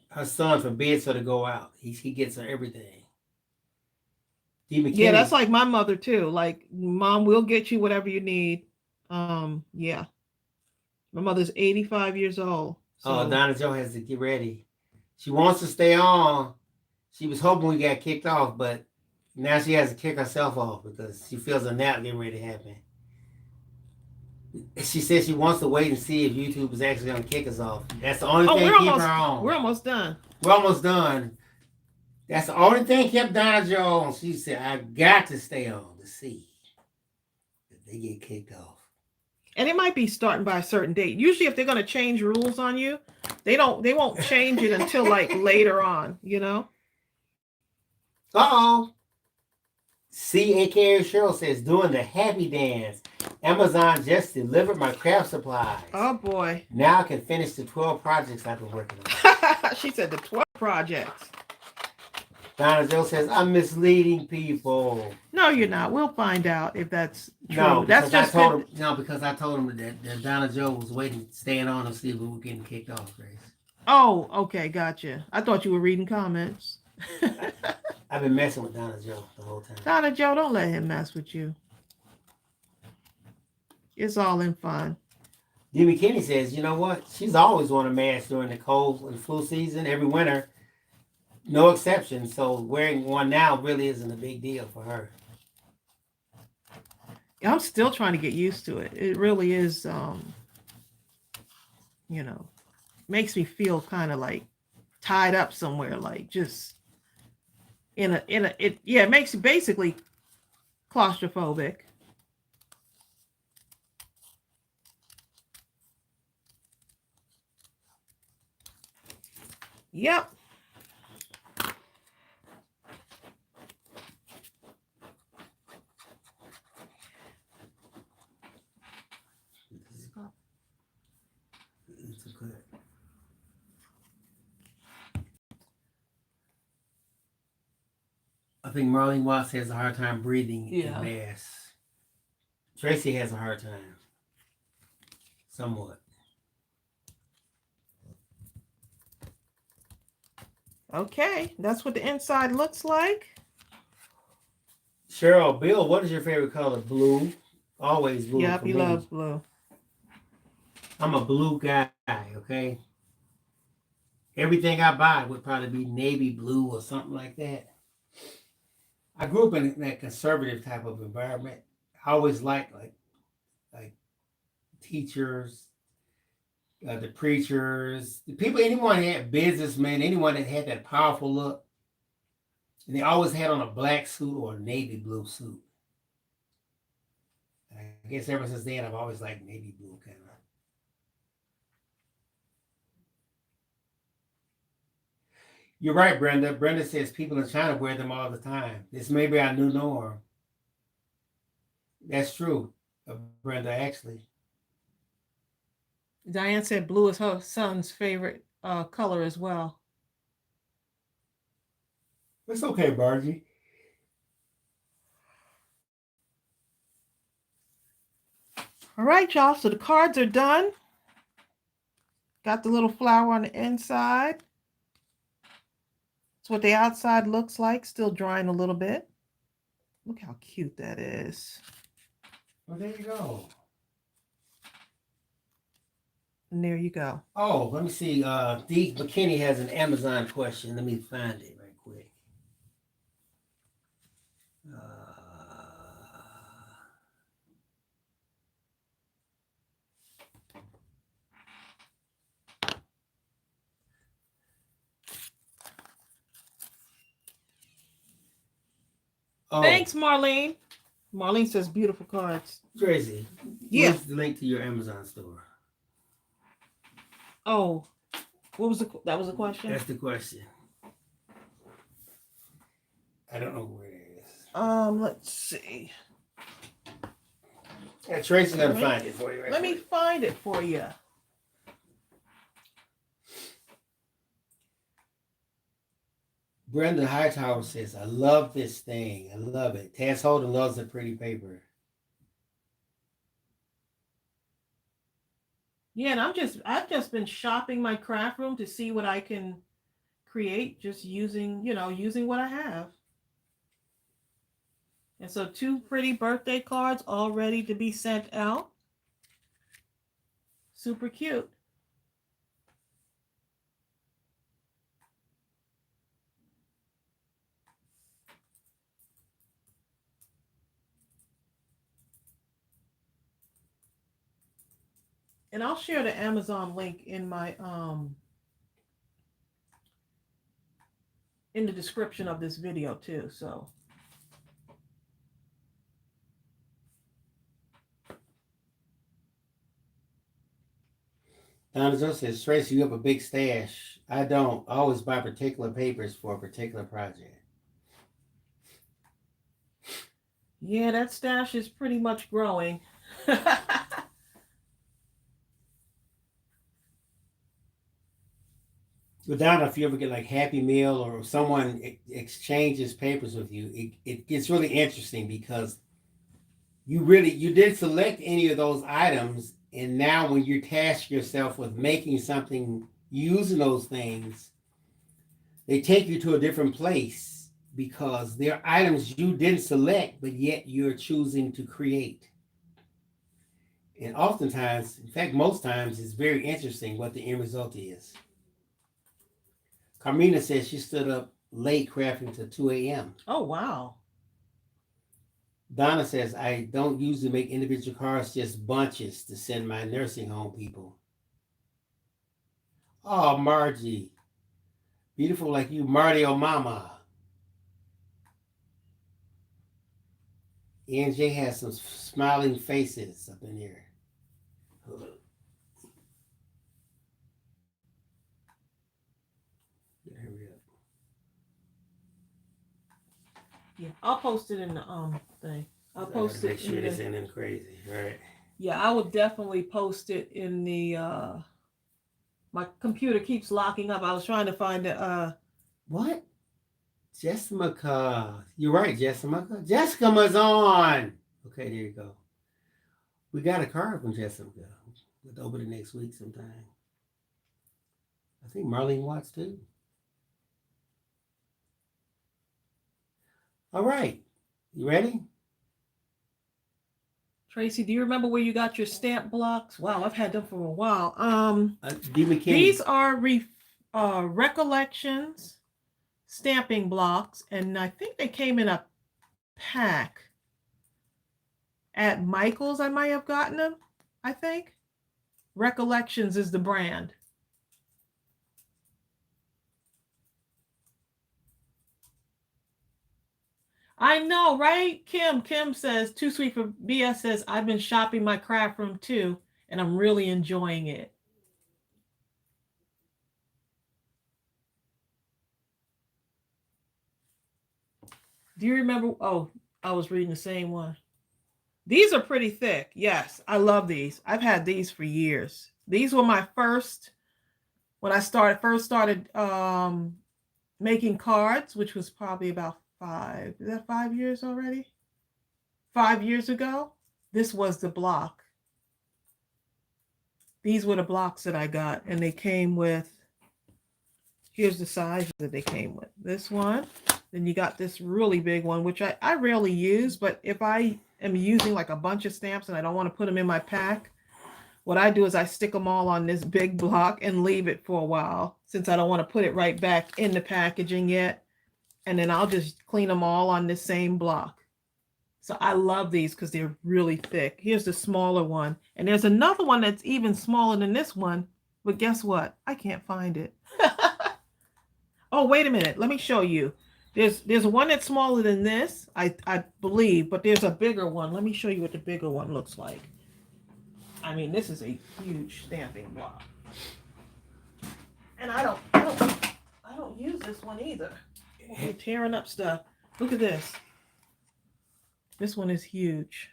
her son forbids her to go out. He gets her everything. Yeah, that's like my mother too. Like, Mom, we'll get you whatever you need. Yeah. My mother's 85 years old. So. Oh, Donna Joe has to get ready. She wants to stay on. She was hoping we got kicked off, but now she has to kick herself off because she feels a nap getting ready to happen. She says she wants to wait and see if YouTube is actually going to kick us off. That's the only thing keep her on. We're almost done. We're almost done. That's the only thing kept Donna Joe on. She said, I got to stay on to see if they get kicked off. And it might be starting by a certain date. Usually if they're going to change rules on you, they won't change it until like later on, you know? Uh-oh. C.A.K. Cheryl says, doing the happy dance. Amazon just delivered my craft supplies. Oh, boy. Now I can finish the 12 projects I've been working on. She said the 12 projects. Donna Joe says, I'm misleading people. No, you're not. We'll find out if that's true. No, that's just because I told him that Donna Joe was waiting, staying on to see if we were getting kicked off, Grace. Oh, okay, gotcha. I thought you were reading comments. I've been messing with Donna Joe the whole time. Donna Joe, don't let him mess with you. It's all in fun. Dee McKinney says, you know what? She's always worn a mask during the cold and flu season, every winter. No exception. So wearing one now really isn't a big deal for her. I'm still trying to get used to it. It really is, makes me feel kind of like tied up somewhere, like just it makes you basically claustrophobic. Yep. good. I think Marlene Watts has a hard time breathing in mass. Tracey has a hard time. Somewhat. Okay, that's what the inside looks like. Cheryl, Bill, what is your favorite color? Blue. Always blue. Yep, for he me. loves blue. I'm a blue guy, okay? Everything I buy would probably be navy blue or something like that. I grew up in that conservative type of environment. I always liked like teachers, the preachers, the people, anyone that had businessmen, anyone that had that powerful look. And they always had on a black suit or a navy blue suit. I guess ever since then, I've always liked navy blue kind of. You're right, Brenda. Brenda says people in China wear them all the time. This may be our new norm. That's true, Brenda, actually. Diane said blue is her son's favorite color as well. It's okay, Bargy. All right, y'all. So the cards are done. Got the little flower on the inside. That's what the outside looks like. Still drying a little bit. Look how cute that is. Well, there you go. And there you go. Oh, let me see. Dee McKinney has an Amazon question. Let me find it right quick. Oh. Thanks, Marlene. Marlene says beautiful cards. Tracy, yeah. Where's the link to your Amazon store? Oh, what was that was the question? That's the question. I don't know where it is. Let's see. Yeah, Tracy's gonna find it for you. Let me find it for you. Brenda Hightower says, I love this thing. I love it. Taz Holden loves the pretty paper. Yeah, and I've just been shopping my craft room to see what I can create, just using what I have. And so 2 pretty birthday cards all ready to be sent out. Super cute. And I'll share the Amazon link in my in the description of this video too. So Donna Joe says, Tracy, you have a big stash. I don't. I always buy particular papers for a particular project. Yeah, that stash is pretty much growing. But Donna, if you ever get like Happy Meal or someone exchanges papers with you, it gets really interesting because you did select any of those items, and now when you task yourself with making something using those things, they take you to a different place because they're items you didn't select, but yet you're choosing to create. And oftentimes, in fact, most times, it's very interesting what the end result is. Carmina says she stood up late crafting till 2 a.m. Oh, wow. Donna says, I don't usually make individual cards, just bunches to send my nursing home people. Oh, Margie. Beautiful like you, Marty or Mama. NJ has some smiling faces up in here. Yeah, I'll post it in the thing. I'll post it. Make sure this ain't crazy, right? Yeah, I would definitely post it in the My computer keeps locking up. I was trying to find What? Jessica. You're right, Jessica. Jessica was on. Okay, there you go. We got a card from Jessica. We'll open it next week sometime. I think Marlene Watts too. All right. You ready? Tracy, do you remember where you got your stamp blocks? Wow, I've had them for a while. D. McKinney. These are recollections stamping blocks, and I think they came in a pack at Michael's. I might have gotten them. I think Recollections is the brand. I know, right? Kim says, Too Sweet for BS says, I've been shopping my craft room too, and I'm really enjoying it. Do you remember? Oh, I was reading the same one. These are pretty thick. Yes, I love these. I've had these for years. These were my first, when I first started making cards, which was probably about 5 years already? 5 years ago, this was the block. These were the blocks that I got, and they came with, here's the size that they came with. This one, then you got this really big one, which I rarely use, but if I am using like a bunch of stamps and I don't want to put them in my pack, what I do is I stick them all on this big block and leave it for a while, since I don't want to put it right back in the packaging yet. And then I'll just clean them all on this same block. So I love these because they're really thick. Here's the smaller one. And there's another one that's even smaller than this one. But guess what? I can't find it. Oh, wait a minute. Let me show you. There's one that's smaller than this, I believe. But there's a bigger one. Let me show you what the bigger one looks like. I mean, this is a huge stamping block. And I don't use this one either. You're tearing up stuff. Look at this. This one is huge.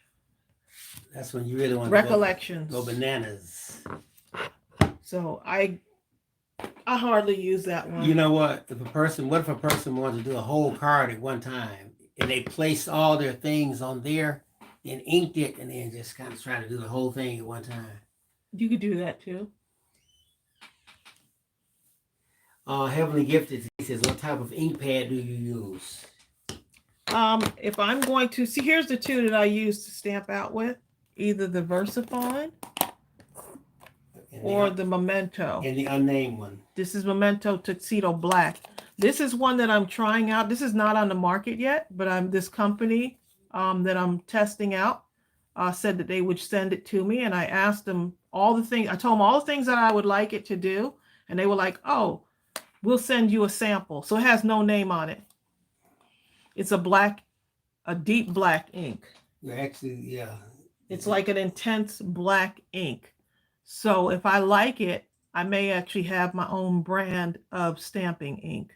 That's when you really want Recollections. to go bananas. So I hardly use that one. You know what? What if a person wanted to do a whole card at one time and they placed all their things on there and inked it and then just kind of try to do the whole thing at one time? You could do that too. Heavenly Gifted, he says, what type of ink pad do you use? If I'm going to, see, here's the two that I use to stamp out with. Either the Versafine or the Memento. And the unnamed one. This is Memento Tuxedo Black. This is one that I'm trying out. This is not on the market yet, but this company that I'm testing out said that they would send it to me. And I asked them all the things. I told them all the things that I would like it to do. And they were like, oh, we'll send you a sample. So it has no name on it. It's a deep black ink. Actually, yeah. It's like an intense black ink. So if I like it, I may actually have my own brand of stamping ink.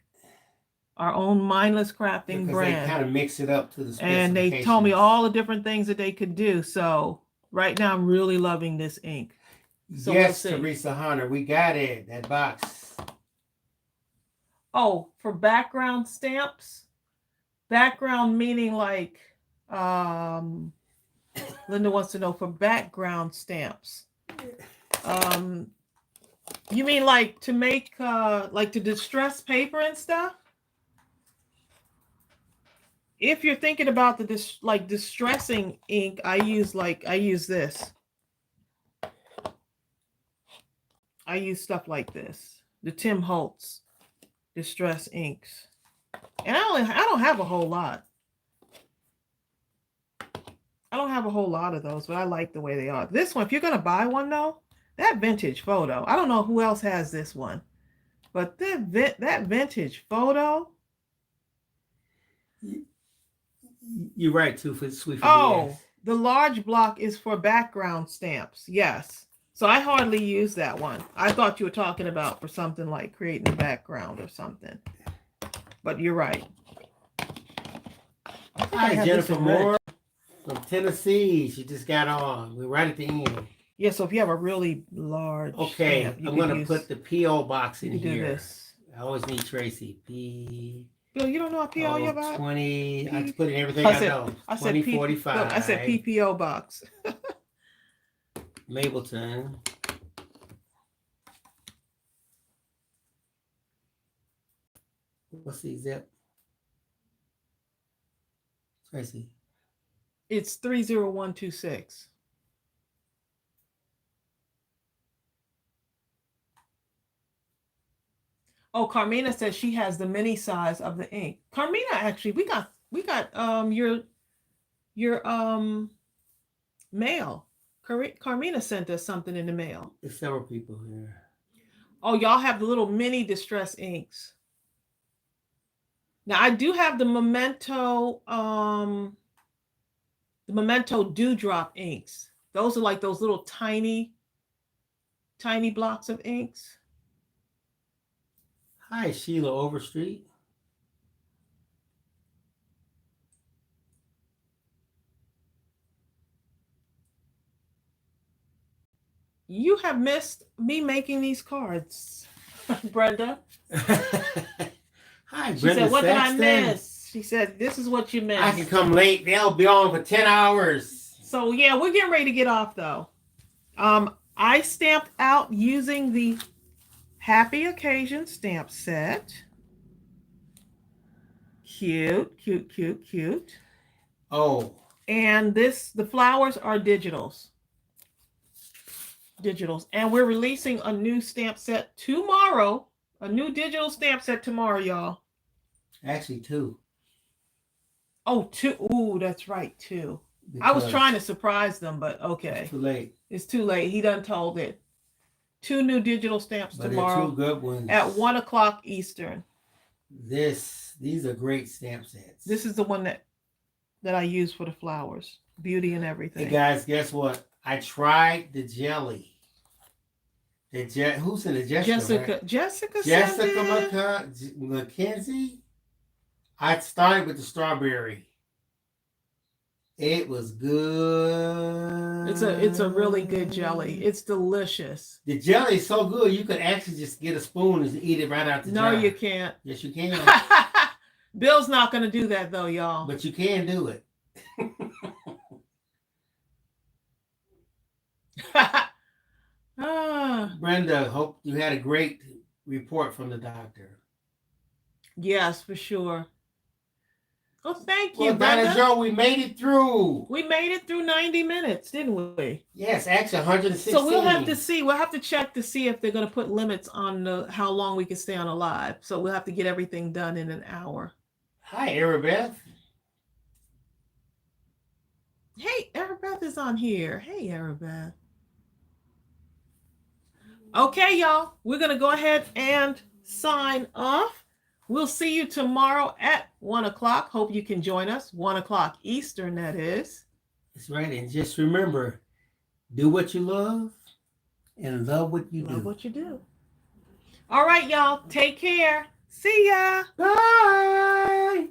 Our own Mindless crafting brand. They kind of mix it up to the specifications. And they told me all the different things that they could do. So right now I'm really loving this ink. So yes, Teresa Hunter, we got it. That box. Oh, for background stamps? Background meaning like, Linda wants to know for background stamps. You mean like to make, like to distress paper and stuff? If you're thinking about the distressing ink, I use this. I use stuff like this. The Tim Holtz distress inks. And I don't have a whole lot. I don't have a whole lot of those, but I like the way they are. This one, if you're going to buy one though, that vintage photo, I don't know who else has this one, but that vintage photo. You're right, too. For sweet. Oh, the large block is for background stamps. Yes. So I hardly use that one. I thought you were talking about for something like creating a background or something. But you're right. Hi, Jennifer Moore from Tennessee. She just got on. We're right at the end. Yeah, so if you have a really large Okay, stamp, you I'm could gonna use, put the PO box in you could do here. this. I always need Tracey. P. Bill, you don't know what PO you Oh, about? 20. I have to P- put in everything I know. I said 2045. Look, I said PPO box. Mableton. What's the zip? Tracey. It's 30126. Oh, Carmina says she has the mini size of the ink. Carmina, actually, we got your mail. Carmina sent us something in the mail. There's several people here. Oh, y'all have the little mini distress inks. Now I do have the Memento dewdrop inks. Those are like those little tiny blocks of inks. Hi, Sheila Overstreet. You have missed me making these cards, Brenda. Hi, She Brenda said, "What did I Sexton. miss?" She said, "This is what you missed." I can come late. They'll be on for 10 hours. So yeah, we're getting ready to get off though. I stamped out using the Happy Occasion stamp set. Cute, cute, cute, cute. Oh. And the flowers are digitals. And we're releasing a new stamp set tomorrow. A new digital stamp set tomorrow, y'all. Actually, 2. Oh, 2. Ooh, that's right, 2. I was trying to surprise them, but okay. It's too late. It's too late. He done told it. 2 new digital stamps tomorrow. 2 good ones. At 1:00 Eastern. These are great stamp sets. This is the one that I use for the flowers, beauty and everything. Hey guys, guess what? I tried the jelly. Who said it? Jessica. Right? Jessica McKenzie. I started with the strawberry. It was good. It's a really good jelly. It's delicious. The jelly is so good you could actually just get a spoon and eat it right out the jar. No, you can't. Yes, you can. Bill's not going to do that though, y'all. But you can do it. Brenda, hope you had a great report from the doctor. Yes, for sure. Well, thank you, Brenda. Joe, we made it through. We made it through 90 minutes, didn't we? Yes, actually 116. So we'll have to see. We'll have to check to see if they're going to put limits on how long we can stay on live. So we'll have to get everything done in an hour. Hi, Arabeth. Hey, Arabeth is on here. Hey, Arabeth. Okay, y'all. We're going to go ahead and sign off. We'll see you tomorrow at 1:00. Hope you can join us. 1:00 Eastern, that is. That's right. And just remember, do what you love and love what you do. Love what you do. All right, y'all. Take care. See ya. Bye.